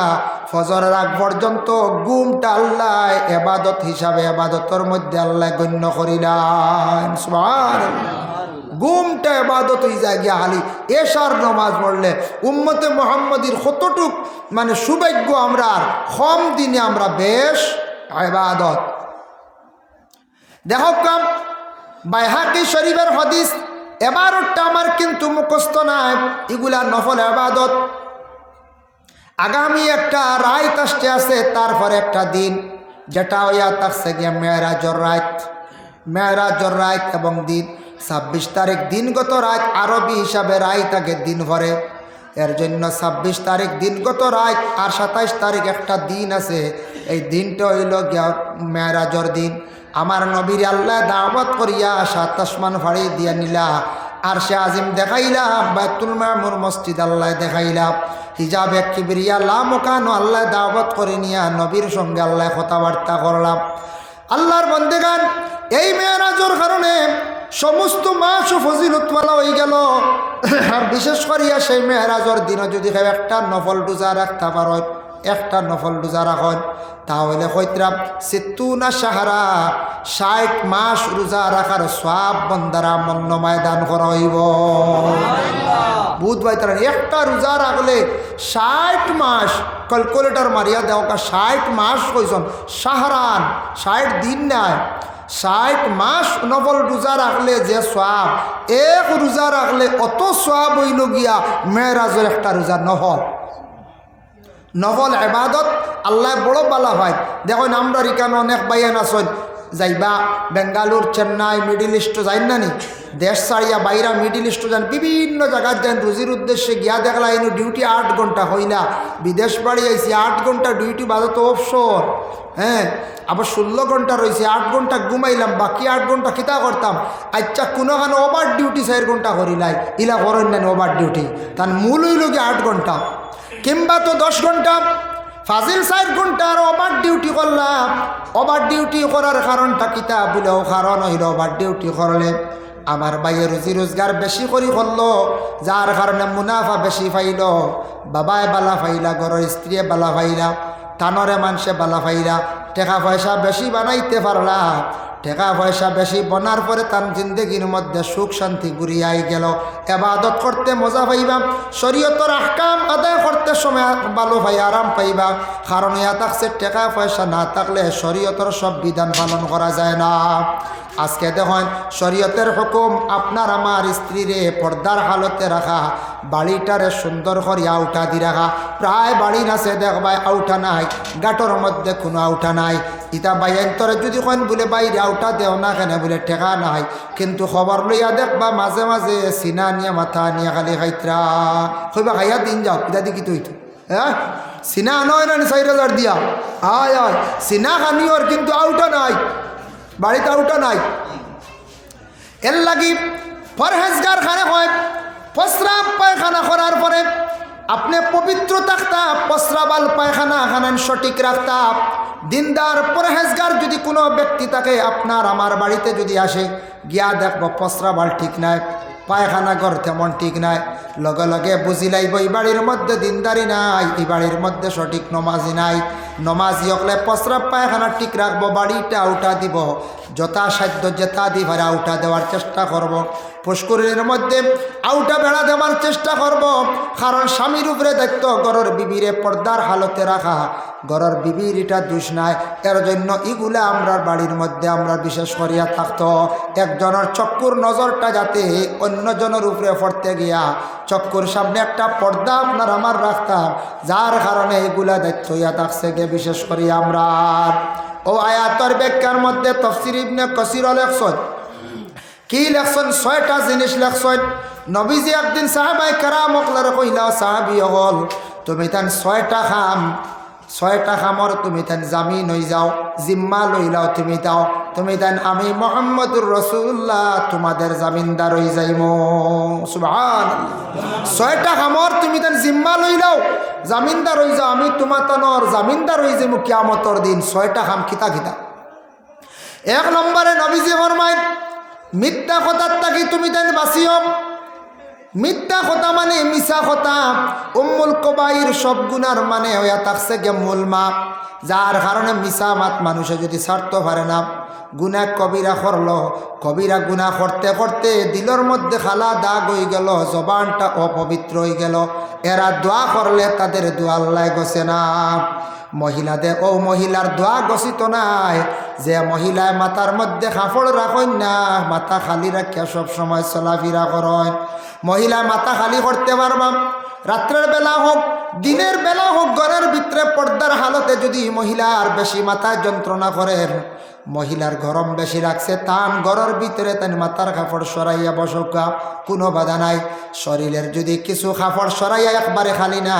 ফজরের আগ পর্যন্ত ঘুমটা আল্লাহ ইবাদত হিসাবে ইবাদতের মধ্যে আল্লাহ গণ্য করিলেন। সুবহানাল্লাহ। ঘুমটা ইবাদত হয়ে যায় গিয়া হালি এশার নামাজ পড়লে। উম্মতে মুহাম্মদীর কতটুক মানে সৌভাগ্য আমরা, কম দিনে আমরা বেশ ইবাদত দেখো কাম। বাইহাকি শরীফের হাদিস, এবারটা আমার কিন্তু মুখস্থ নাই, এগুলা নফল ইবাদত। আগামী একটা রাত আসতে আছে, তারপরে একটা দিন যেটা হইয়া থাকছে গিয়া মেরাজর রাত। মেরাজর রাত এবং দিন 26 তারিখ দিনগত রাত, আরবি হিসাবে রাত আগে দিন ভরে। এর জন্য 26 তারিখ দিনগত রাত আর 27 তারিখ একটা দিন আছে। এই দিনটা হইল গিয়া মেরাজর দিন। আমার নবীর আল্লাহ দাওয়াত করিয়া 7 আসমান ফাড়ি দিয়া নিলা, আর সে আজিম দেখাইলা, বাইতুল মামুর মসজিদ আল্লাহ দেখাইলা, হিজাবে কিবরিয়া লামকানো আল্লাহ দাওয়াত করে নিয়া নবীর সঙ্গে আল্লাহ কথাবার্তা করলাম। আল্লাহর বন্দেগান, এই মেরাজর কারণে সমস্ত মাস ও ফজিলতওয়ালা হয়ে গেল। আর বিশেষ করিয়া সেই মেরাজর দিনও যদি একটা নফল রোজা রাখতে পারো, একটা নফল রোজা রাখন, তাহলে হইতরাম 60 শাহরা 60 মাস রোজা রাখার সওয়াব বন্দারা মন্নময় দান করা হইব। বুধ ভাই তারা একটা রোজা রাখলে 60 মাস ক্যালকুলেটর মারিয়া দেওয়া 60 মাস কইসন সাহারান 60 দিন নেয় 60 মাস নফল রোজা রাখলে যে সওয়াব এক রোজা রাখলে অত সওয়াব হইল গিয়া মেরাজের একটা রোজা নফল ইবাদত আল্লাহ বড় বালা হয়। দেখুন আমরা এখানে অনেক বাইয়ান আছেন যাইবা বেঙ্গালুর চেন্নাই মিডিল ইস্ট যাই না নি দেশ ছাড়িয়া বাইরা মিডিল ইস্ট যান বিভিন্ন জায়গায় যান রুজির উদ্দেশ্যে গিয়া দেখলা এনে ডিউটি 8 ঘন্টা হইলা বিদেশ বাড়ি আইসি 8 ঘন্টা ডিউটি বাজে তো অবসর হ্যাঁ আবার 16 ঘন্টা রয়েছে 8 ঘন্টা ঘুমাইলাম বাকি 8 ঘন্টা কিতা করতাম আচ্ছা কোনোখানে ওভার ডিউটি 4 ঘন্টা করিলাই ইলা করেন না ওভার ডিউটি তার মূল হইল কি 8 ঘন্টা কিংবা তো 10 ঘন্টা ফাজিল 4 ঘন্টার ওভার ডিউটি করলাম ওভার ডিউটি করার কারণটা কিতা বলেও কারণ হইল ওভার ডিউটি করলে আমার বাইয়ে রুজি রোজগার বেশি করি করলো যার কারণে মুনাফা বেশি পাইল বাবায় বালা পাইলা ঘরের স্ত্রী বালা পাইলা তানরে মানুষে বালা পাইলা টাকা পয়সা বেশি বানাইতে পারলা টাকা পয়সা বেশি বনার পরে তার জিন্দগির মধ্যে সুখ শান্তি ঘুরিয়াই গেল ইবাদত করতে মজা পাইবা শরীয়তের আহকাম আদায় করতে সময় ভালো পাই আরাম পাইবা কারণ ইয়া থাকছে টাকা পয়সা না থাকলে শরীয়তের সব বিধান পালন করা যায় না। আজকে দেখুন শরীয়তের হুকুম আপনার আমার স্ত্রীরে পর্দার হালতে রাখা বাড়িটারে সুন্দর করে আউটা দি রাখা প্রায় বাড়ি নাছে দেখবাই আউটা নাই গাটর মধ্যে কোনো আউটা নাই ইতা বাইন্তরে যদি কোন বলে বাইরে আউটা দেও না কেন বলে টেকা নাই কিন্তু খবর লইয়া দেখবা মাঝে মাঝে সিনা নিয়ে মাথা নিয়ে খালি খাইত্রা কইবা খাইয়া দিন যাও ইতা দেখি তুই তো হ্যাঁ সিনা নয় না 4000 দিয়া আয় আয় সিনা খানিওর কিন্তু আউটা নাই বাড়িতে আউটা নাই এর লাগি পরহেজগার খানে হয় প্রস্রাব পায়খানা করার পরে আপনি পবিত্র থাকতা প্রস্রাবাল পায়খানা খানান সঠিক রাখতা দিনদার পরহেজগার যদি কোনো ব্যক্তি থাকে আপনার আমার বাড়িতে যদি আসে গিয়া দেখব প্রস্রাবাল ঠিক নাই পায়খানা ঘর তেমন ঠিক নাই লগে লগে বুঝি লাইব এই বাড়ির মধ্যে দিনদারি নাই এই বাড়ির মধ্যে সঠিক নমাজি নাই নমাজি হকলে প্রস্রাব পায়খানা ঠিক রাখবো বাড়িটা আউটা দিব যথাসাধ্য যেটা দিবার আউটা দেওয়ার চেষ্টা করব। পুষ্করিণীর মধ্যে আউটা বেড়া দেওয়ার চেষ্টা করব কারণ স্বামীর উপরে দায়িত্ব ঘরের বিবিরে পর্দার হালতে রাখা ঘরের বিবির এটা দোষ নাই এর জন্য এগুলা আমরা বাড়ির মধ্যে আমরা বিশেষ করিয়া থাকতো একজনের চক্ষুর নজরটা যাতে অন্যজনের উপরে পড়তে গিয়া চক্ষুর সামনে একটা পর্দা আপনার আমার রাখতাম যার কারণে এগুলা দায়িত্ব ইয়া থাকছে গে বিশেষ করিয়া আমরা ও আয়াতের ব্যাখ্যার মধ্যে তাফসীর ইবনে কাসির লেখছেন কি লেখছেন 6টা জিনিস লেখছেন নবীজি একদিন সাহাবায়ে কেরাম ওকলারে কইলা সাহাবী হল তুমি তান 6টা খামর তুমি তান জামিন হই যাও জিম্মা লইলাও তুমি দাও তুমি তান আমি মুহাম্মদুর রাসূলুল্লাহ তোমাদের জামিনদার হই যাইমু সুবহানাল্লাহ 6টা খামর তুমি তান জিম্মা লইলাও জামিনদার হই যাও আমি তোমার তানর জামিনদার হই যাইমু কিয়ামতের দিন 6টা খাম কিতা কিতা এক নম্বরে নবীজি ফরমায় মিথ্যা কথার থাকি তুমি তান বাঁচিও মিথ্যা কথা মানে মিছা কথা উম্মুল কবাইর সব গুনার মানে হইয়া থাকছে গে মূল মাপ যার কারণে মিছা মাত মানুষে যদি ছাড়তে পারে না গুনাহ কবিরা করলো কবিরা গুনাহ করতে করতে দিলের মধ্যে খালা দাগ হয়ে গেল জবানটা অপবিত্র হয়ে গেল এরা দোয়া করলে তাদের দোয়া আল্লাহ গছে না মহিলাদের ও মহিলার দোয়া গছিত নাই যে মহিলায় মাথার মধ্যে কাপড় রাখেন না মাথা খালি রাখিয়া সব সময় চলাফেরা করেন মহিলা মাথা খালি করতে পারবা রাত্রের বেলা হোক দিনের বেলা হোক ঘরের ভিতরে পর্দার হালতে যদি মহিলার বেশি মাথায় যন্ত্রণা করেন মহিলার গরম বেশি রাখছে তান ঘরের ভিতরে তান মাথার কাপড় সরাইয়া বসকা কোনো বাধা নাই শরীরের যদি কিছু কাপড় সরাইয়া একবারে খালি না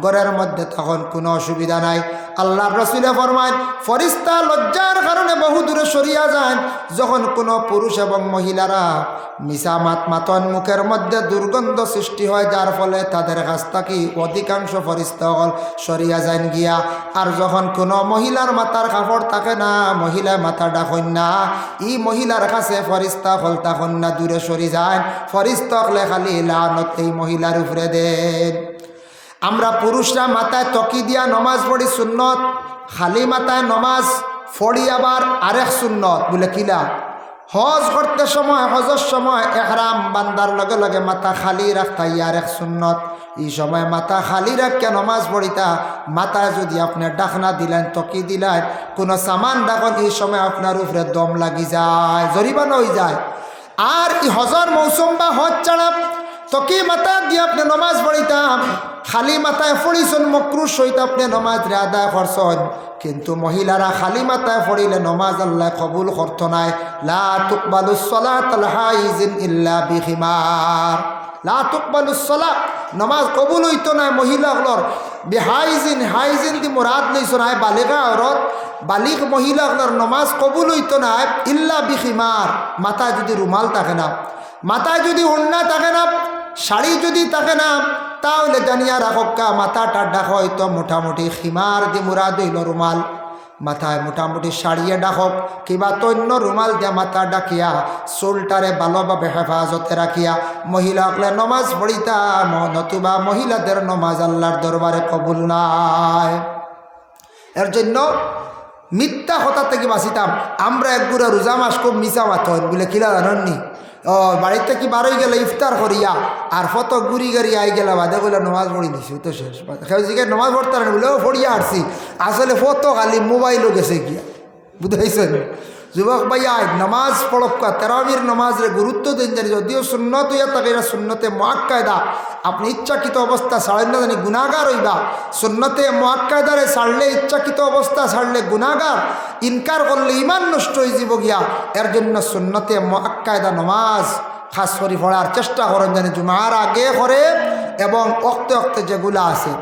ঘরের মধ্যে তখন কোনো অসুবিধা নাই আল্লাহর রাসূল ফরমায় ফেরেশতা লজ্জার কারণে বহু দূরে সরিয়া যায় যখন কোনো পুরুষ এবং মহিলারা মিছা মাতন মুখের মধ্যে দুর্গন্ধ সৃষ্টি হয় যার ফলে তাদের কাছ থেকে অধিকাংশ ফেরেশতা সরিয়া যায় গিয়া আর যখন কোনো মহিলার মাথার কাপড় থাকে না মহিলা মাথা ডাকন না এই মহিলার কাছে ফেরেশতা হল তখন না দূরে সরি যায় ফেরেশতা হলে খালি লানত এই মহিলার উপরে দেন আমরা পুরুষরা মাথায় তকি দিয়া নমাজ পড়ি সুন্নত খালি মাথায় নমাজ পড়ি আবার আরেক সুন্নত বলে কিলা হজ করতে সময় হজের সময় এহরাম বান্দার লগে লগে মাথা খালি রাখতা ইয়ার এক সুন্নত। এই সময় মাথা খালি রাখিয়া নমাজ পড়িতা। মাথায় যদি আপনি ডাকনা দিলেন, তকি দিলেন, কোনো সামান ডাকন, এই সময় আপনার উপরে দম লাগি যায়, জরিমানা হয়ে যায়। আর এই হজর মৌসুম বা হজ ছাড়া তকি মাথা দিয়ে আপনি নমাজ পড়িতাম, খালি মাথায় পড়িছেন মকরুর সহিত আপনি নমাজ রে আদায় করছেন। কিন্তু মহিলারা খালি মাথায় পড়িলে নমাজ আল্লাহ কবুল করত নাই। লা তুকবালুস সালাতুল হাইজিন ইল্লা বিখিমার, লা তুকবালুস সালাত, নমাজ কবুল হইতো না মহিলাগুলোর বিহাইজিন, হাইজিন দি মুরাদ লইছো না বালিগা অরত, বালিগ মহিলাগুলোর নমাজ কবুল হইতো না ইল্লা বিখিমার, মাথায় যদি রুমাল থাকে না, মাথায় যদি ওড়না থাকে না, শাড়ি যদি থাকে না, তাহলে জানিয়া রাখক্কা মাথাটা ডাকা হয়তো মোটামুটি খিমার দি মুরাদ হইল রুমাল। মাথায় মোটামুটি শাড়িয়ে ডাকক কিবা তন্য রুমাল দিয়া মাথা ডাকিয়া চুলটারে ভালোভাবে হেফাজতে রাখিয়া মহিলাকলে নমাজ পড়িতাম, নতুবা মহিলাদের নমাজ আল্লাহর দরবারে কবুল নাই। এর জন্য মিথ্যা কথা থেকে বাঁচিতাম। আমরা একগুড়া রোজা মাস খুব মিশা মাথন বলে কিলা জাননি, বাড়িতে কি বারোই গেলে ইফতার করিয়া আর ফত গুড়ি গাড়ি আই গেলা বাদে বলে নমাজ পড়ি দিছি, তো শেষ খেয়ে নমাজ পড়তে বলে পড়িয়া আসছি, আসলে ফতো খালি মোবাইলও গেছে গিয়া, বুঝাইছেন যুবক ভাইয়া। নমাজ পড়ক্কা তেরাবির নমাজের গুরুত্ব দিন জানি, যদিও সুন্নত হইয়া থাকে এটা সুন্নতে মুআক্কাদা, আপনি ইচ্ছাকৃত অবস্থা ছাড়েন না জানি গুনাহগার হইবা। সুন্নতে মুআক্কাদারে ছাড়লে, ইচ্ছাকৃত অবস্থা ছাড়লে গুনাহগার, ইনকার করলে ইমান নষ্ট হয়ে যাব গিয়া। এর জন্য সুন্নতে মুআক্কাদা নমাজ খাস করে পড়ার চেষ্টা করেন জানি, জুমার আগে করে এবং অক্তে অক্তে যেগুলা আছে।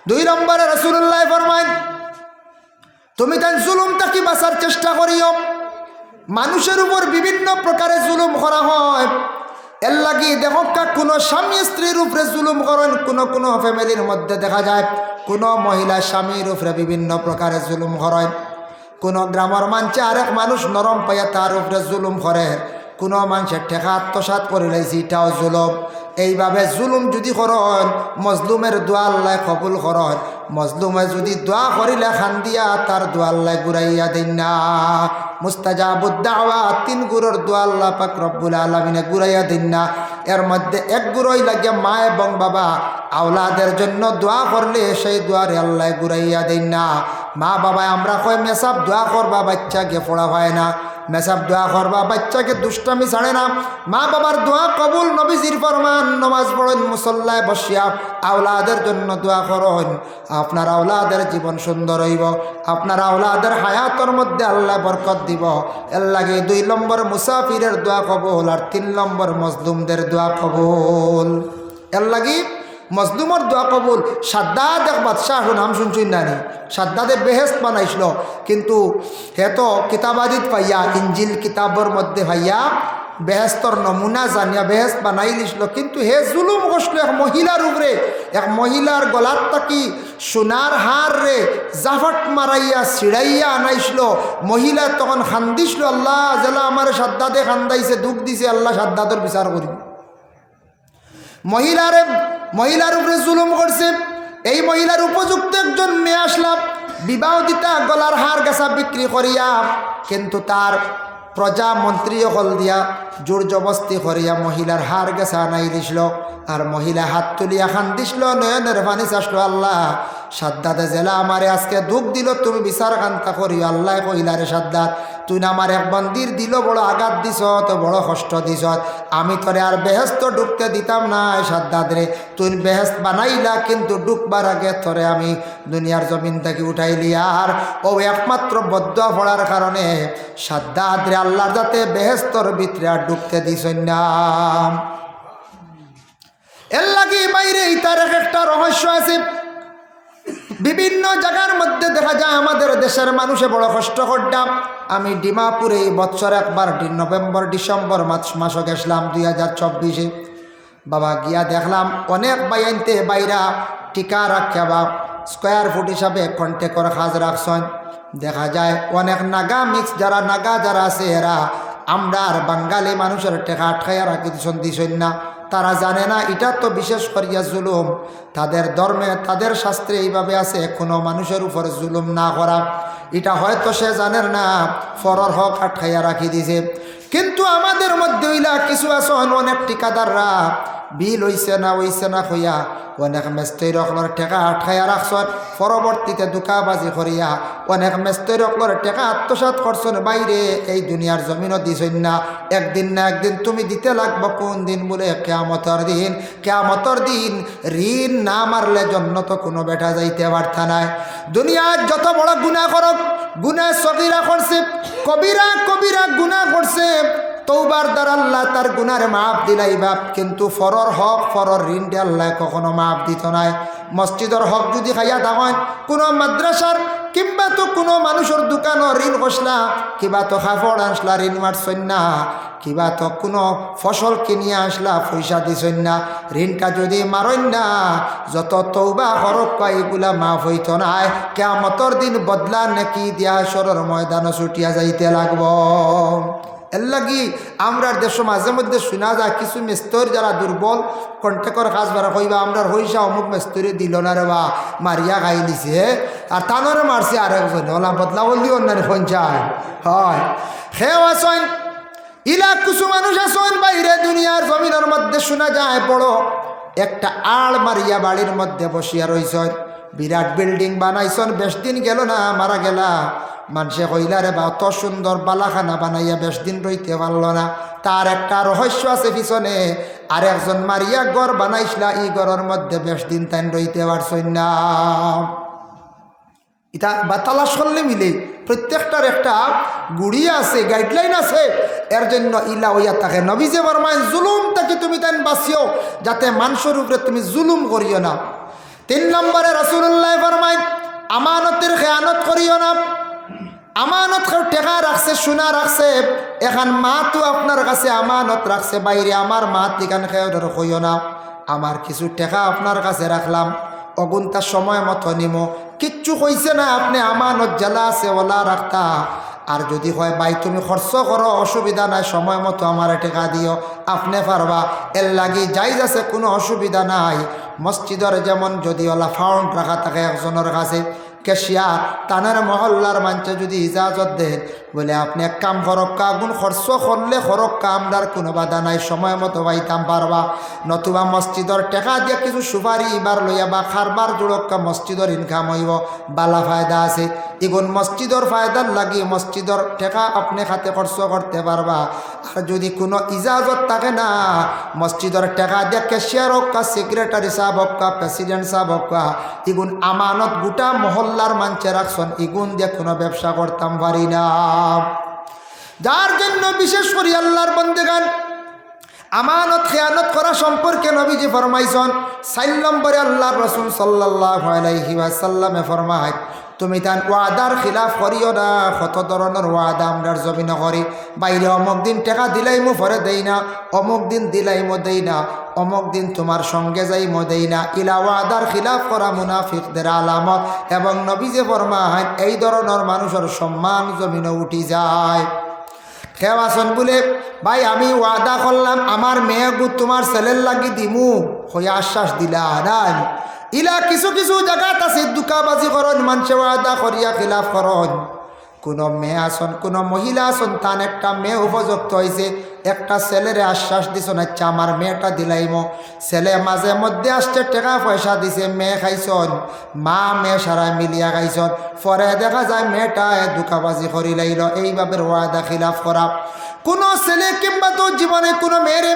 2 নম্বরে রাসূলুল্লাহ ফরমায় তুমি তাই জুলুম তাকে বাঁচার চেষ্টা করিও। মানুষের উপর বিভিন্ন প্রকারে জুলুম করা হয়, এর লাগি দেখো কোনো স্বামী স্ত্রীর উপরে জুলুম করেন, কোনো ফ্যামিলির মধ্যে দেখা যায় কোনো মহিলা স্বামীর উপরে বিভিন্ন প্রকারে জুলুম করেন। কোনো গ্রামের মানুষে আরেক মানুষ নরম পাইয়া তার উপরে জুলুম করে, কোনো মানুষের ঠেকা আত্মসাৎ করে লাইছে, এটাও জুলুম। এইভাবে জুলুম যদি করেন, মজলুমের দোয়া আল্লাহ কবুল করেন। মজলুমে যদি দোয়া করিলে খান দিয়া তার দোয়া আল্লাহ ঘুরাইয়া দেন না। মুস্তাজাবুদ দাওয়া 3 গুরুর দোয়া আল্লাহ পাক রব্বুল আলামিনে ঘুরাইয়া দেন না। এর মধ্যে এক গুরুই লাগে মা এবং বাবা, আওলাদের জন্য দোয়া করলে সেই দোয়ারে আল্লাহ ঘুরাইয়া দেন না। মা বাবা আমরা কই মেসাব দোয়া করবা, বাচ্চাকে পড়া হয় না, মেসাব দোয়া করবা, বাচ্চাকে দুষ্টামি ছাড়ে না। মা বাবার দোয়া কবুল, নবীজির ফরমান, নমাজ পড়েন মুসল্লায় বসিয়া আওলাদের জন্য দোয়া করেন, আপনার আওলাদের জীবন সুন্দর হইব, আপনার আওলাদের হায়াতের মধ্যে আল্লাহ বরকত দিব। এর লাগে 2 নম্বর মুসাফিরের দোয়া কবুল, আর 3 নম্বর মজলুমদের দোয়া কবুল। এর লাগি মজলুমর দোয়া কবুল। সাদ্দাদ এক বাদশাহ নাম শুনছুন না নি, সাদ্দাদে বেহেস্ত বানাইছিল, কিন্তু হে তো কিতাবাদিত পাইয়া, ইঞ্জিল কিতাবর মধ্যে পাইয়া বেহেস্তর নমুনা জানিয়া বেহেস্ত বানাই লিছিল, কিন্তু হে জুলুম করছিল এক মহিলার উপরে। এক মহিলার গলার তাকি সোনার হার রে জাফট মারাইয়া ছিড়াইয়া আনাইছিল। মহিলা তখন খান্দিছিল, আল্লাহ জেলা আমার সাদ্দাদে খান্দাইছে, দুঃখ দিছে, আল্লাহ সাদ্দাদর বিচার করি। মহিলার উপরে জুলুম করছে। এই মহিলার উপযুক্ত একজন মেয়ে আসলাম, বিবাহ দিতা গলার হার গাছা বিক্রি করিয়া, কিন্তু তার প্রজা মন্ত্রী হল দিয়া জোর জবস্তি করিয়া মহিলার হার গাছা আনাই দিছিল। আর মহিলা হাত তুলিয়া খান দিছিল, নয়নের পানি চাষলো, আল্লাহ সাদ্দাদে জেলা আমারে আজকে দুঃখ দিল, তুমি বিচার কান্তা করিও। আল্লাহ কহিলারে সাদ্দাদ, তুই না আমার এক বন্দির দিল, বড় আঘাত দিছ, তো বড় কষ্ট দিছ, আমি তোরে আর বেহেস্ত ঢুকতে দিতাম না। সাদ্দাদ রে তুই বেহেস্ত বানাইলা, কিন্তু ঢুকবার আগে তোরে আমি দুনিয়ার জমিন থেকে উঠাইলি। আর ও একমাত্র বদুয়া পড়ার কারণে সাদ্দাদ রে আল্লাহর যাতে বেহেস্তর ভিতরে আর ঢুকতে দিছ না। এর লাগি বাইরে তার একটা রহস্য আছে। বিভিন্ন জায়গার মধ্যে দেখা যায় আমাদের দেশের মানুষে বড় কষ্ট করতাম। আমি ডিমাপুরে এই বছর একবার নভেম্বর ডিসেম্বর মাসে গেছিলাম 2024-এ। বাবা গিয়া দেখলাম অনেক বাইনতে বাইরা টিকা রাখিয়া বা স্কোয়ার ফুট হিসাবে কন্টেক্টর কাজ রাখছেন। দেখা যায় অনেক নাগা মিক্স, যারা নাগা যারা আছে এরা আমরা আর বাঙালি মানুষের টেকা আটকাইয়া রাখি দিছেন না। তারা জানে না এটা তো বিশেষ করিয়া জুলুম। তাদের ধর্মে তাদের শাস্ত্রে এইভাবে আছে, কোনো মানুষের উপর জুলুম না করা। এটা হয়তো সে জানেন না, ফরর হক আটকাইয়া রাখি দিছে। কিন্তু আমাদের মধ্যে হইলা কিছু আসন অনেক ঠিকাদাররা বিল হইছে না হইয়া অনেক মেস্ত্রী রকমের টেকা আটকাইয়া রাখছেন, পরবর্তীতে দুকাবাজি করিয়া অনেক মেস্ত্রী রকমের টেকা আত্মসাৎ করছেন বাইরে এই দুনিয়ার জমিনও দিছেন না। একদিন না একদিন তুমি দিতে লাগবো। কোন দিন? বলে কিয়ামতের দিন। কিয়ামতের দিন ঋণ না মারলে জন্নত কোনো বেটা যাইতে পারতা নাই। দুনিয়ার যত বড় গুনাহ করক, গুনাহ সগীরা করছে, কবিরা গুনাহ করছে, তৌবার দ্বারা আল্লাহ তার গুনার মাফ দিলাই বাপ, কিন্তু ফরর হক ফরর ঋণটা আল্লাহ কখনো মাফ দিত নাই। মসজিদের হক যদি খাইয়া থাকেন, কোনো মাদ্রাসার কিংবা তো কোনো মানুষের দোকানও ঋণ বসলা, কিবা তো কাপড় আনসলা ঋণ মারছেন না, কিবা তো কোনো ফসল কিনিয়া আসলা পয়সা দিছেন না, ঋণটা যদি মারেন না, যত তৌবা হরক এগুলা মাফ হইত নাই। কিয়ামতের দিন বদলা নাকি দিয়া সরর ময়দানে ছুটিয়া যাইতে লাগব। এর লাগি আমরা দেশ মাঝে মধ্যে শোনা যায় কিছু মিস্ত্রি যারা দুর্বল কন্ট্রাক্টর কাজ বাড়া কইবা আমরা হইসা অমুক মিস্ত্রি দিল না রে বা মারিয়া খাই দিছে, আর তানরে মারছে আরেকজন, ওলা বদলা বললি অন্যান্য পঞ্চায়েত হয় সেও আসেন। ইলা কিছু মানুষ আসেন বাইরে দুনিয়ার জমিনের মধ্যে শোনা যায় বড় একটা আড় মারিয়া বাড়ির মধ্যে বসিয়া রইছেন, বিরাট বিল্ডিং বানাইছেন, বেশ দিন গেল না মারা গেলা। মানুষে কইলা রে বা অত সুন্দর বালাখানা বানাইয়া বেশ দিন রইতে পারল না। তার একটা রহস্য আছে পিছনে। আর একজন মারিয়া ঘর বানাইছিলা, এই ঘরের মধ্যে বেশ দিন তাই রইতে পারছেন না। এটা বা তালাশ করলে মিলে প্রত্যেকটার একটা গুড়িয়া আছে, গাইডলাইন আছে। এর জন্য ইলা হইয়া থাকে। নবী যে ফরমায় জুলুম থেকে তুমি তাই বাঁচিও, যাতে মানুষের উপরে তুমি জুলুম করিও না। 3 নম্বরে রাসূলুল্লাহ ফরমায় আমানতের খেয়ানত করিও না। আমানত টেকা রাখছে, সোনা রাখছে, এখন মা তো আপনার কাছে আমানত রাখছে বাইরে, আমার মা তিকান খেয়ে কইও না আমার কিছু টেকা আপনার কাছে রাখলাম, অগুনটা সময় মতো নিমো, কিচ্ছু কইছে না, আপনি আমানত জ্বালা আছে ওলা রাখতা। আর যদি হয় ভাই তুমি খরচ করো অসুবিধা নাই, সময় মতো আমার টেকা দিও, আপনি পারবা, এর লাগি যাইজ আছে, কোনো অসুবিধা নাই। মসজিদের যেমন যদি ওলা ফাউন্ড রাখা থাকে একজনের কাছে, কেশিয়ার তানের মহল্লার মানছে যদি ইজাজত দেন, বলে আপনি এক কাম করক্কা, আগুন খরচ করলে খরক্কা, আমরার কোনো বাধা নাই, সময় মতো পাইতাম পারবা। নতুবা মসজিদের টেকা দিয়ে কিছু সুপারি এবার লইয়া বা খারবার জোড়ক্কা, মসজিদের ইনকাম হইব, বালা ফায়দা আছে। এগুন মসজিদের ফায়দার লাগি মসজিদের টেকা আপনি খাতে খরচ করতে পারবা। আর যদি কোনো ইজাজত থাকে না, মসজিদের টেকা দিয়ে কেশিয়ার হোক্কা, সেক্রেটারি সাহেব হোক্কা, প্রেসিডেন্ট সাহেব হোক্কা, এগুন আমানত গোটা মহল্লার মানছে রাখছেন, এগুন দিয়ে কোনো ব্যবসা করতাম পারি না। যার জন্য বিশেষ করে আল্লাহর বান্দাগান আমানত খেয়ানত করা সম্পর্কে নবীজি ফরমাইছেন। 4 নম্বরে আল্লাহর রাসূল সাল্লাল্লাহু আলাইহি ওয়াসাল্লামে ফরমায় তুমি তান ওয়াদার খিলাফ করিও না। কত ধরনের ওয়াদা আমরা জমিনে করি, বাইরে অমুক দিন টাকা দিলাইমো পরে দেই না, অমুক দিন দিলাইমো দেই না, অমুক দিন তোমার সঙ্গে যাইমো দেই না। ইলা ওয়াদার খিলাফ করা মুনাফিকদের আলামত। এবং নবীজি ফরমায় এই ধরনের মানুষের সম্মান জমিনে উঠি যায়। কেউ আসন বলে ভাই আমি ওয়াদা করলাম আমার মেয়েগু তোমার ছেলের লাগি দিমু, হয়ে আশ্বাস দিলা না। ইলা কিছু কিছু জায়গাত আছে দুকাবাজি করন, মানুষে ওয়াদা করিয়া খিলাফ করন। কোনো মেয়ে আসন, কোনো মহিলা আসন, তান একটা মেয়ে উপযুক্ত হয়েছে, একটা ছেলের আশ্বাস দিছ না, আচ্ছা আমার মেয়েটা দিলাইমো, ছেলে মাঝে মধ্যে আসছে টাকা পয়সা দিছে, মেয়ে খাইছন, মা মেয়ে সারা মিলিয়া খাইছন, পরে দেখা যায় মেয়েটা দুকাবাজি করি লাইল। এইভাবে ওয়াদা খিলাফ করা। কোনো ছেলে কিংবা তো জীবনে কোনো মেয়েরে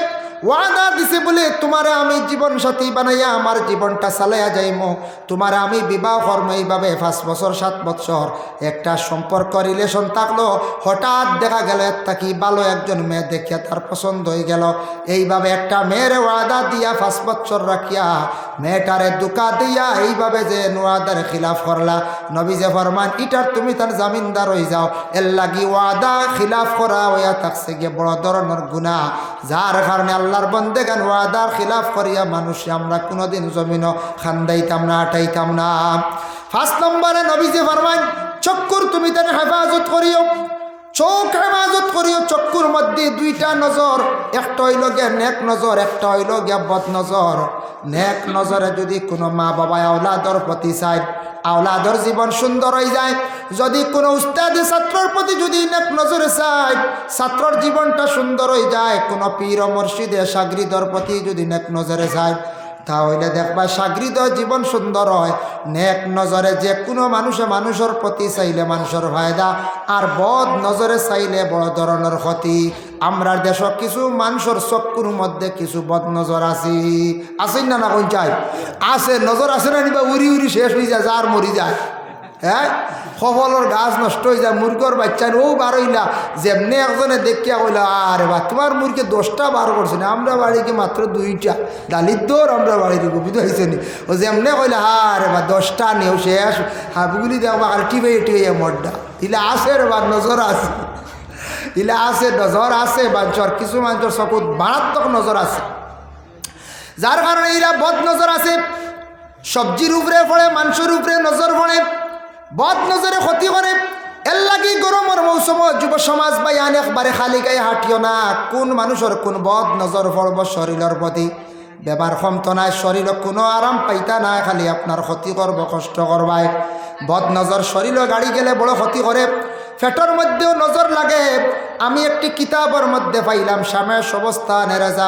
ওয়াদা দিছে বলে তোমারে আমি জীবন সাথী বানাইয়া আমার জীবনটা চালাইয়া যাইমো, তোমারে আমি বিবাহ কর্ম, এইভাবে 5 বছর 7 বছর একটা সম্পর্ক রিলেশন থাকলো, হঠাৎ দেখা গেল একটা কি ভালো একজন মেয়ে দেখিয়া তার পছন্দ হয়ে গেল, এইভাবে একটা মেয়ের ওয়াদা দিয়া 5 বছর রাখিয়া মেয়েটারে দুকা দিয়া এইভাবে যে ওয়াদার খিলাফ করলা, নবী যে ফরমান ইটার তুমি তার জামিনদার হয়ে যাও। এর লাগি ওয়াদা খিলাফ করা হইয়া থাকছে গিয়ে বড় ধরনের গুনাহ, যার কারণে আল্লাহর বান্দাগান ওয়াদার খিলাফ করিয়া মানুষ আমরা কোনোদিন জমিনও খান্দাইতাম না, আটাইতাম না। 5 নম্বরে নবী যে ফরমান চক্ষুর তুমি তার হেফাজত করিও। চোখ হেফাজত করিও। চক্ষুর মধ্যে দুইটা নজর, একটা হইল গিয়া নেক নজর, একটা হইল গিয়া বদ নজর। নেক নজরে যদি কোনো মা বাবা আওলাদর প্রতি চায়, আওলাদর জীবন সুন্দর হয়ে যায়। যদি কোনো উস্তাদি ছাত্রর প্রতি যদি নেক নজরে চায়, ছাত্রর জীবনটা সুন্দর হয়ে যায়। কোনো পীর ও মুর্শিদে শাগরিদর প্রতি যদি নেক নজরে চায়, তাহলে দেখবা শাগরিদর জীবন সুন্দর হয়। নেক নজরে যে কোনো মানুষের প্রতি চাইলে মানুষের ফায়দা, আর বদ নজরে চাইলে বড় ধরনের ক্ষতি। আমরা দেশ কিছু মানুষের চক্ষুর মধ্যে কিছু বদ নজর আছে না না কোন চাই আছে, নজর আছে না নিবা উড়ি উড়ি শেষ হয়ে যায়, যার মরি যায়। হ্যাঁ, সফলের গাছ নষ্ট হয়ে যায়, মুরগর বাচ্চা ও বার হইলা। যেমনি একজনে দেখিয়া কইলা, আরে বা তোমার মুরগে 10টা বার করছে না, আমরা বাড়িকে মাত্র 2টা, ডালির দৌড় আমরা বাড়ির গপিত হয়েছে নি। ও যেমনি কইলা, আরে বা 10টা নেও শেষ, হাবগুলি দেখবা আর টিপে টিপে মড্ডা ইলা আছে রে বা নজর আছে, ইলা আছে নজর আছে। বাঞ্চর কিছু মানুষের চকুত মারাত্মক নজর আছে, যার কারণে এরা বদ নজর আছে। সবজির উপরে পড়ে, মানুষের উপরে নজর পড়ে, বদ নজরে ক্ষতি করে। এর লাগি গরমের মৌসুম যুব সমাজ ভাই অনেকবারে খালি গায়ে হাঁটিও না। কোন মানুষের কোন বদ নজর পড়ব শরীরের প্রতি, বেমার ক্ষমতা নাই, শরীর কোনো আরাম পাইতা নাই, খালি আপনার ক্ষতি করব, কষ্ট করবাই। বদ নজর শরীরে গাড়ি গেলে বড় ক্ষতি করে, পেটের মধ্যেও নজর লাগে। আমি একটি কিতাবের মধ্যে পাইলাম, শামে অবস্থানের রাজা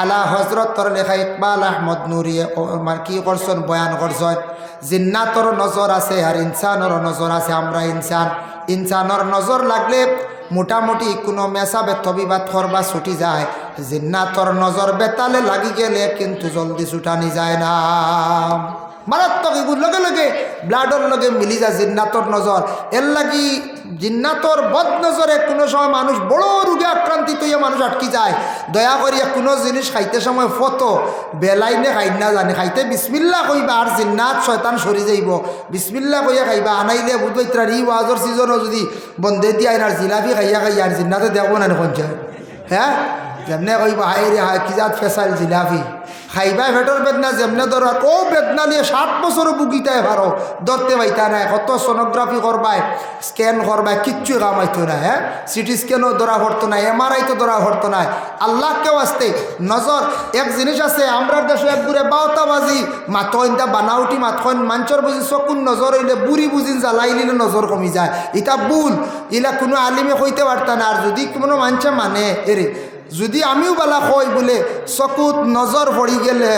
আলা হজরতর লেখা ইকবাল আহমদ নুরিয়ে কি করছেন, বয়ান করছেন। জিন্নাতর নজর আছে আর ইনসানের নজর আছে। আমরা ইনসানের নজর লাগলে মোটামুটি কোনো মেসাবে তবিবাত করবা ছুটি যায়। জিন্নাতর নজর বেতালে লাগি গেলে কিন্তু জলদি ছুটানি যায় না, মারাত্মক। এগুলো লগে লগে ব্লাডর লগে মিলি যায় জিন্নাতর নজর। এর লাগি জিন্নাতর বদ নজরে কোনো সময় মানুষ বড় রোগে আক্রান্তিত হইয়া মানুষ আটকি যায়। দয়া করিয়া কোনো জিনিস খাইতে সময় ফটো বেলাইনে খাই না জানি, খাইতে বিসমিল্লা কইবা আর জিন্নাত শয়তান সরি যাইব। বিসমিল্লা কইয়া খাইবা, আনাইলে বুধবৈত্রার ই ওয়াজর সিজনও যদি বন্ধে দিয়ে আইনার জিলাপি খাইয়া আর জিন্নাতে দেখবো না পঞ্চায়েত। হ্যাঁ, যেমনে কইবা হাই রে হাই কিজাত ফেসাল জিলাপি খাইবা, ভেটর বেদনা যেমনে ধরার ও বেদনা নিয়ে 60 বছরও বুকিতায় পারো, ধরতে পাইতা না। কত সোনোগ্রাফি করবাই, স্ক্যান করবাই, কিচ্ছু কামাইতো না। হ্যাঁ, সিটি স্ক্যানও ধরা পড়তো না, MRI তো ধরা পড়তো না। আল্লাহকেও আসতে নজর এক জিনিস আছে। আমরা দেশে একগুড়ে 12টা বাজি মাথা বানাউটি মাথন মাঞ্চর বুঝি চকুন নজর হইলে বুড়ি বুঝিন জ্বালাইলে নজর কমি যায়। ইটা ভুল, ইলা কোনো আলিমে কইতে পারতা না। আর যদি কোনো মানুষে মানে এরে, যদি আমিও বালা কই বলে চকুত নজর পড়ি গেলে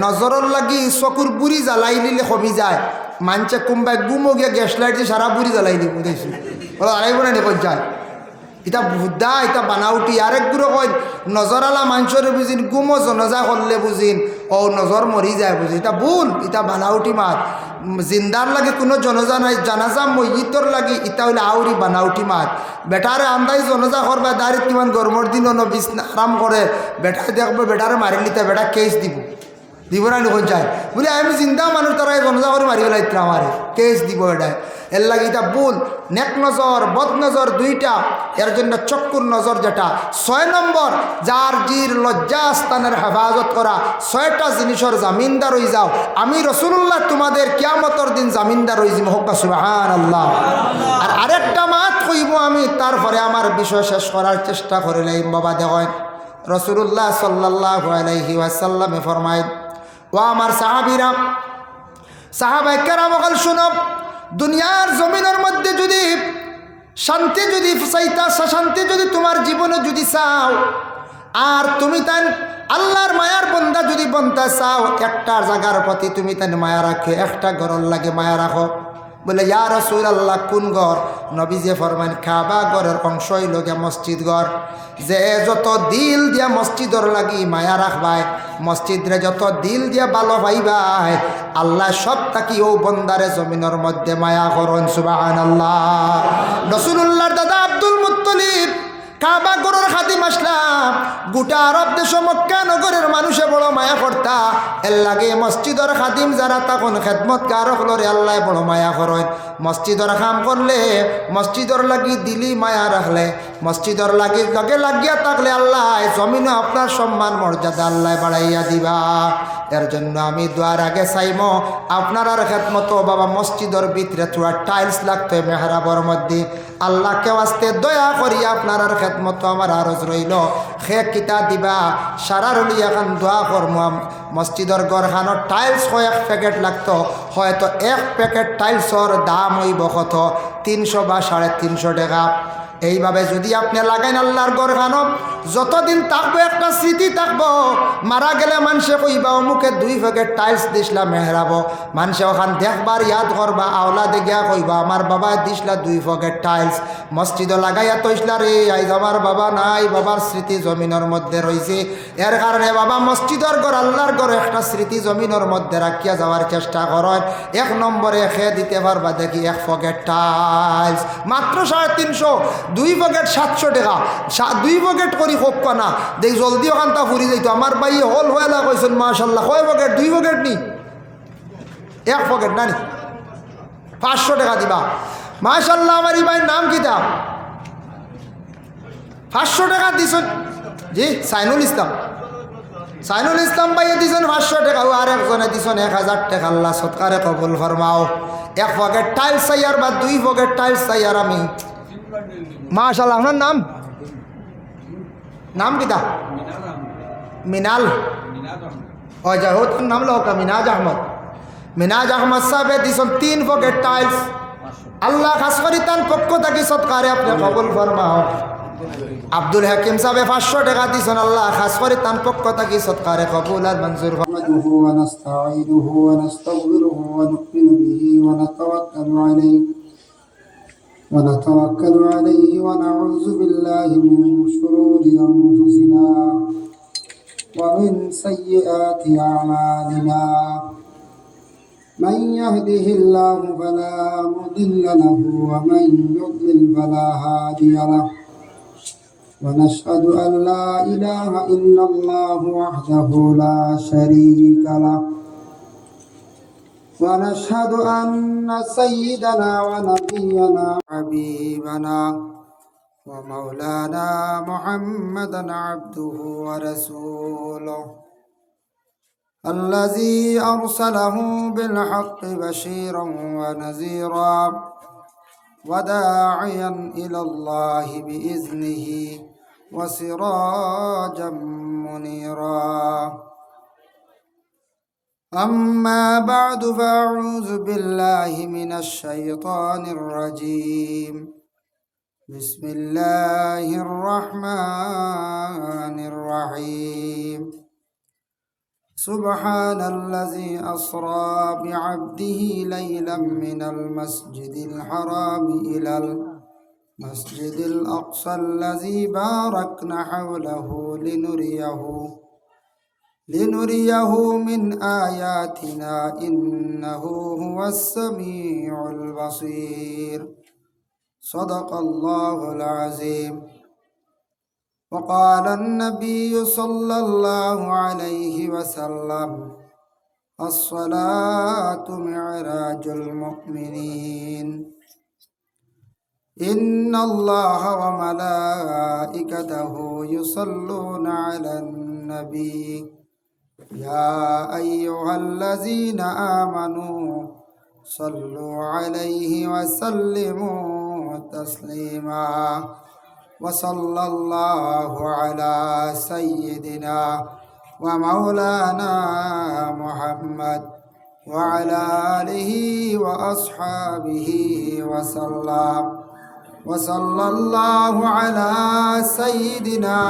নজরের লাগি চকুর বুড়ি জ্বালাই নিলে কমি যায়, মানছে কোনবাই গুমো গিয়া গ্যাস লাইট দিয়ে সারা বুড়ি জ্বালাই দিব দেখছি, ওরা আড়াইব না দেখুন যায়। এটা ভুদা, এটা বানাউটি। আরেক গুলো কই নজরালা মানুষের বুঝিন গুমো জনজা করলে বুঝিন ও নজর মরি যায় বুঝি, এটা ভুল, এটা বানাউটি মাত। জিন্দার লাগে কোনো জনজা নাই, জানাজা মসজিদর লাগি ইটা হইলে আউরি বানাউটি মাত। বেটারে আন্দাই জনজা করবে দাঁড়িয়ে কিমান গরমের দিন বিছনা আরাম করে, বেটারে দেখবে বেটারে মারি নিতে, বেটা কেস দিব না নিখন চাই বলে আমি চিন্তা মানুষ তারা জনজা করে মারি ফেলাইতে আমার কেস দিব এটাই। এর লাগে এটা ভুল। নেক নজর বদ নজর দুইটা। এর জন্য চক্ষুর নজর যেটা 6 নম্বর, যার জির লজ্জা স্থানের হেফাজত করা। 6টা জিনিসের জামিনদার হয়ে যাও। আমি রসুল্লাহ তোমাদের কিয়ামতের দিন জামিনদার হয়ে যাবো, হোক সুবহানাল্লাহ। আর আরেকটা মাত কইব আমি, তারপরে আমার বিষয় শেষ করার চেষ্টা করিলাম। বাবা দেখেন রসুল্লাহ সাল্লাল্লাহু আলাইহি ওয়াসাল্লামে ফরমায়, ও আমার সাহাবীরা, সাহাবায়ে কেরাম শুনো, দুনিয়ার জমিনের মধ্যে যদি শান্তি যদি চাইতা, শান্তি যদি তোমার জীবনে যদি চাও, আর তুমি তাই আল্লাহর মায়ার বন্দা যদি বনতে চাও, একটা জায়গার প্রতি তুমি তাই মায়া রাখো, একটা ঘরের লাগে মায়া রাখো। বলে ইয়া রাসূলুল্লাহ কোন ঘর? নবীজি ফরমান কাবা ঘরের অংশ হইল গিয়া মসজিদ ঘর। যে যত দিল দিয়া মসজিদর লাগি মায়া রাখবাই, মসজিদরে যত দিল দিয়া ভালো পাইবাই, আল্লাহ সব তাকি ও বন্দারে জমিনের মধ্যে মায়া করুন। সুবহানাল্লাহ। রাসূলুল্লাহর দাদা আব্দুল মুত্তালিব কাবা ঘরের খাদিম আসলাম, গোটা আরব দেশ মক্কা নগরের মানুষে বড় মায়া করতা। এর লাগে মসজিদর খাদিম যারা তখন খেদমতকার হলরে আল্লাহ বড় মায়া করেন। মসজিদর কাম করলে, মসজিদর লাগি দিলি মায়া রাখলে, মসজিদর লাগি লগে লাগিয়া থাকলে আল্লাহ জমিনে আপনার সম্মান মর্যাদা আল্লাহ বাড়াইয়া দিবা। এর জন্য আমি দোয়ার আগে চাইব আপনার খেদমতো বাবা মসজিদের ভিতরে থোড়া টাইলস লাগতো মেহরাবর মধ্যে আল্লাহকে আসতে দয়া করি আপনার খেদমতো আমার আরজ রইল খে কিতা দিবা সারা রলি এখন দোয়া করম মসজিদের গড়খানো টাইলস কয়েক প্যাকেট লাগতো হয়তো এক প্যাকেট টাইলসর দাম হইব কত 300 বা 350 টাকা এইভাবে যদি আপনি লাগাইন আল্লাহর গড়খানো যতদিন থাকবো একটা স্মৃতি থাকবো মারা গেলে মানুষে কইবা অমুকে 2 প্যাকেট টাইলস দিসলা মেহরাবো মানুষে ওখান দেখবার ইয়াদ করবা আওলা দেখিয়া কইবা আমার বাবা দিসলা 2 প্যাকেট টাইলস মসজিদে লাগাইয়া তৈসলা রে আইজ আমার বাবা নাই বাবার স্মৃতি জমিনের মধ্যে রয়েছে এর কারণে বাবা মসজিদের ঘর আল্লাহর ঘর একটা স্মৃতি জমিনের মধ্যে রাখিয়া যাওয়ার চেষ্টা করেন 1 নম্বরে খেয়ে দিতে পারবা দেখি 1 প্যাকেট টাইলস মাত্র 350 2 প্যাকেট 700 টাকা 2 প্যাকেট করি হোক না দেখ জলদি ওখানটা ফুরি যাইতো আমার ভাই হল হয়েলা কইছেন মাশাল্লাহ কয় প্যাকেট 2 প্যাকেট নি 1 প্যাকেট না নি 500 টাকা দিবা মাশাল্লাহ আমার এই ভাইয়ের নাম কিতা 500 টাকা দিছেন জি সাইনুল ইসলাম ভাইয়ে দিছেন 500 টাকা আর একজনে দিছেন 1000 টাকা আল্লাহ সৎকারে কবুল ফরমাও 1 প্যাকেট টাইলস চাই আর বা 2 প্যাকেট টাইলস চাই আর আমি মাশাআল্লাহ আপনার নাম কিতা মিনাল ও যাও তোর নাম লোকা মিনাজ আহমদ সাহেব দিছেন 3 প্যাকেট টাইলস আল্লাহ খাস করি তার পক্ষ থেকে সৎকারে আপনি কবুল ফরমাও আব্দুল হাকিম সাহেব 500 টাকা দিছেন আল্লাহ খাস করে তার পক্ষ থেকে সৎকারে কবুল আর মঞ্জুর نحمده ونستعينه ونستغفره ونؤمن به ونتوكل عليه ونعوذ بالله من شرور أنفسنا ومن سيئات أعمالنا من يهده الله فلا مضل له ومن يضلل فلا هادي له ونشهد أن لا إله إلا الله وحده لا شريك له ونشهد أن سيدنا ونبينا حبيبنا ومولانا محمدا عبده ورسوله الذي أرسله بالحق بشيرا ونذيرا وداعيا إلى الله بإذنه وسراجا منيرا أما بعد فأعوذ بالله من الشيطان الرجيم بسم الله الرحمن الرحيم سبحان الذي أسرى بعبده ليلا من المسجد الحرام إلى المسجد الأقصى الذي باركنا حوله لنريه من آياتنا إنه هو السميع البصير صدق الله العظيم وقال النبي صلى الله عليه وسلم الصلاة معراج المؤمنين إن الله وملائكته يصلون على النبي يا أيها الذين آمنوا صلوا عليه وسلموا تسليما وصلى الله على سيدنا ومولانا محمد وعلى آله وأصحابه وسلم وصلى الله على سيدنا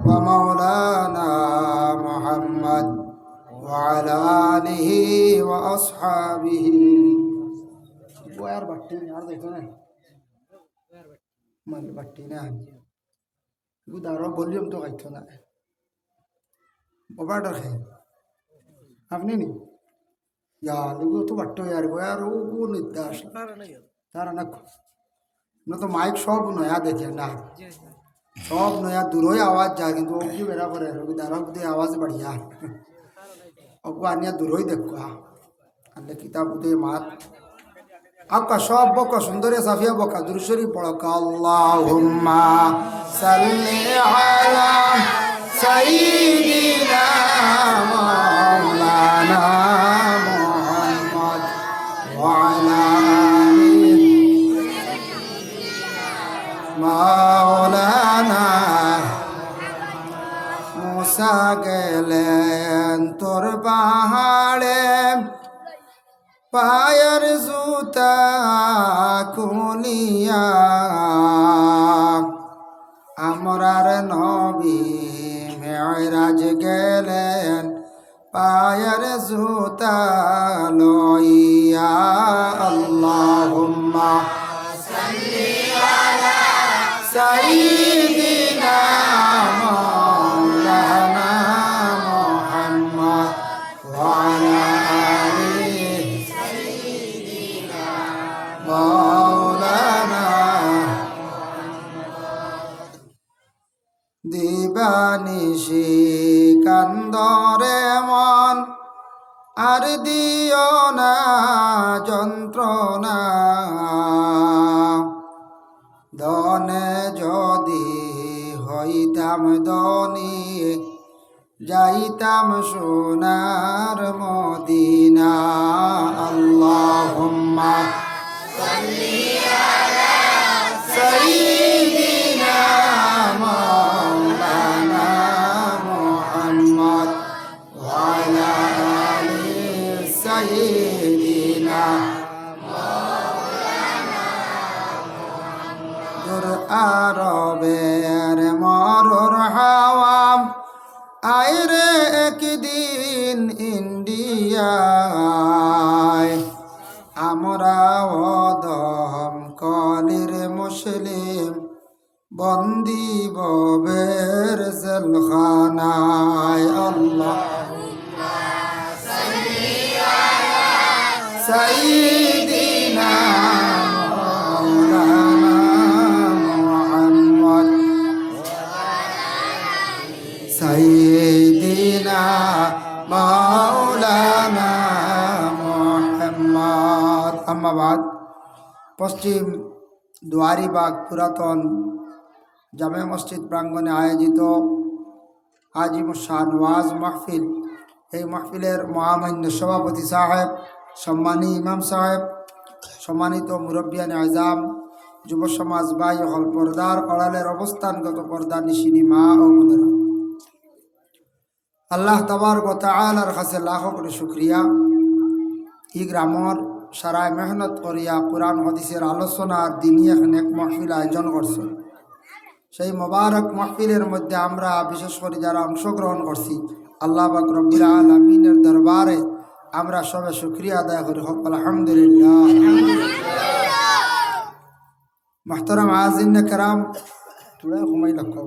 ومولانا محمد وعلى آله وأصحابه আপনি নি তো বাট্টো আর ও নির্দাস তারা না তো মাইক সব নয়া দেখে না সব নয়া দূরই আওয়াজ যায় কিন্তু ও কি বেড়া করে দাঁড়াও দিয়ে আওয়াজ বাড়িয়া ওকে আনিয়া দূরই দেখো আনলে কিতাব দিয়ে মাত आपका सब बका सुंदर साफिया बका दुरुद शरीफ पढ़ो का अल्लाहुम्मा सल्ली अला সাইয়্যিদিনা মাওলানা মুহাম্মদ ওয়া আলা আলি মাওলানা মুসা গেলেন তোর পাহাড়ে পায়ের জুতা খুলিয়া আমরার নবী মেরাজ গেলেন পায়ের জুতা লইয়া আল্লাহুম্মা সাল্লি আলা সাইয়্যিদিনা মাওলানা মুহাম্মদ ওয়া আলা আলি মাওলানা দিবানিশি কান্দরে মন আর দিও না যন্ত্রণা ধনে যদি হইতাম ধনী যাইতাম সোনার মদিনা আল্লাহুম্মা সাল্লি আলা সাইয়্যিদিনা মাওলানা মুহাম্মদ ওয়া আলা আলি সাইয়্যিদিনা দুর আরবের মরুর হাওয়াম আইরে একদিন ইন্ডিয়ায় আমরা ওদম কলির মুসলিম বন্দি ববের জেলখানায় আল্লাহুম্মা সাল্লি আলা সাইয়্যিদিনা মাওলানা মুহাম্মদ সাইয়্যিদিনা মাওলানা মুহাম্মদ আম্মা বাদ পশ্চিম দুয়ারিবাগ পুরাতন জামে মসজিদ প্রাঙ্গণে আয়োজিত আজিমুশান ওয়াজ মাহফিল এই মাহফিলের মহামান্য সভাপতি সাহেব সম্মানী ইমাম সাহেব সম্মানিত মুরব্বিয়ান আজম যুব সমাজ ভাই হল পর্দার অড়ালের অবস্থানগত পর্দা নিশিনী মা ও বোনেরা আল্লাহ তাবারক ওয়া তাআলার কাছে লাখ কোটি শুকরিয়া এই গ্রামর সারায় মেহনত করিয়া কোরআন হাদিসের আলোচনা দিনী এক মাহফিল আয়োজন করছে সেই মোবারক মাহফিলের মধ্যে আমরা বিশেষ করে যারা অংশগ্রহণ করছি আল্লাহ পাক রব্বুল আলামিনের দরবারে আমরা সবে শুকরিয়া আদায় করি আলহামদুলিল্লাহ মুহতারাম আজিন کرام তোরা ঘুমাই লক্ষ্য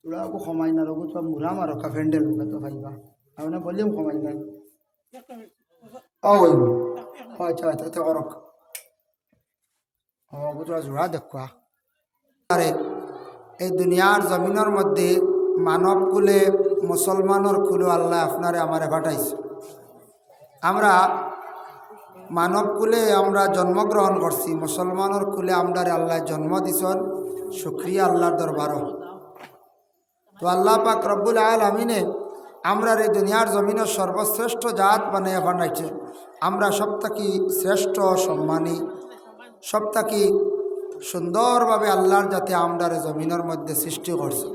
তোরা ঘুমাই না রঘু তো মুরা মারো কা ফেন্ডেল তো ভাইবা আমি বললাম ঘুমাই না ওই আচ্ছা আচ্ছা তো করক ও বুঝা জোড়া দেখবা আরে এই দুনিয়ার জমিনের মধ্যে মানব কুলে মুসলমানের কুলে আল্লাহ আপনারে আমারে পাঠাইছে আমরা মানব কুলে আমরা জন্মগ্রহণ করছি মুসলমানের কুলে আমরারে আল্লাহ জন্ম দিছেন শুকরিয়া আল্লাহর দরবার তো আল্লাহ পাক রব্বুল আলামিনে আমরা এই দুনিয়ার জমিনের সর্বশ্রেষ্ঠ জাত বানিয়ে বানাইছে আমরা সবথেকে শ্রেষ্ঠ সম্মানী সবথেকে সুন্দরভাবে আল্লাহর যাতে আমরারে জমিনের মধ্যে সৃষ্টি করছে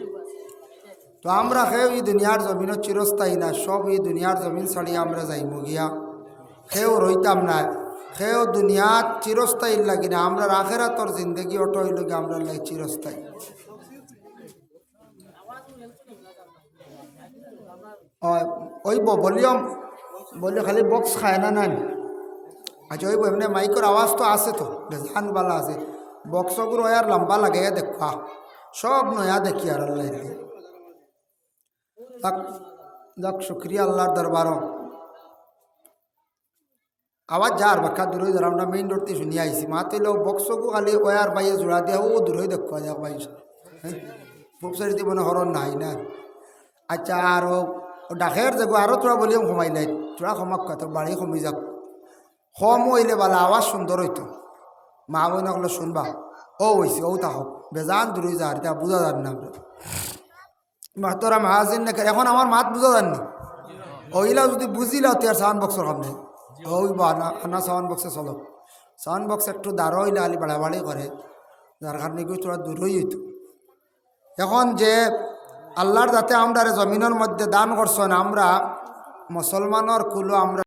তো আমরা কেউ এই দুনিয়ার জমিনের চিরস্থায়ী না সব এই দুনিয়ার জমিন ছাড়িয়ে আমরা যাইমু গিয়া কেউ রইতাম না কেউ দুনিয়ার চিরস্থায়ী লাগি না আমরা আখেরাতর জিন্দগি অটো হইল গিয়ে আমরা লাগে চিরস্থায়ী ওই বলিয়ম বলি খালি বক্স খায় না নাই আচ্ছা ওই এমনি মাইকের আওয়াজ তো আছে তো বেজানবালা আছে বক্সগুলো আর লম্বা লাগে দেখা সব নয়া দেখি আর আল্লাহ যাক শুক্রিয়া আল্লাহর দরবার আওয়াজ যার বাক্কা দূরে যারা আমরা মেইন রোডতে শুনিয়ে আইসি মা তৈল বক্সকু খালি ওয়ার বাইয়ে জোড়া দিয়া ও দূরে দেখা যাক ভাই হ্যাঁ ফুকসারিতে মনে হরণ নাই না আচ্ছা আর ও ডাকের যাবো আরও তোরা বলিও কমাই নাই তোরা কমাক কত বাড়ি কমি যাক কম হইলে বালা আওয়াজ সুন্দর হইতো মা বই না করলে শুনবা ও হয়েছে ও তা হোক বেজান দূরে যা এটা বোঝা যান না আমরা মাতরা মাহাজিন না এখন আমার মাত বুঝা যাননি ওইলা যদি বুঝিলাও তার সাউন্ড বক্সর সামনে ওই আনা সাউন্ড বক্সে চলো সাউন্ড বক্স একটু দাঁড়ো হইলে আলি বাড়াবাড়ি করে যার কারণে কি তোরা দূরই হইত এখন যে আল্লাহর যাতে আমরা জমিনের মধ্যে দান করছেন আমরা মুসলমানের কুলো আমরা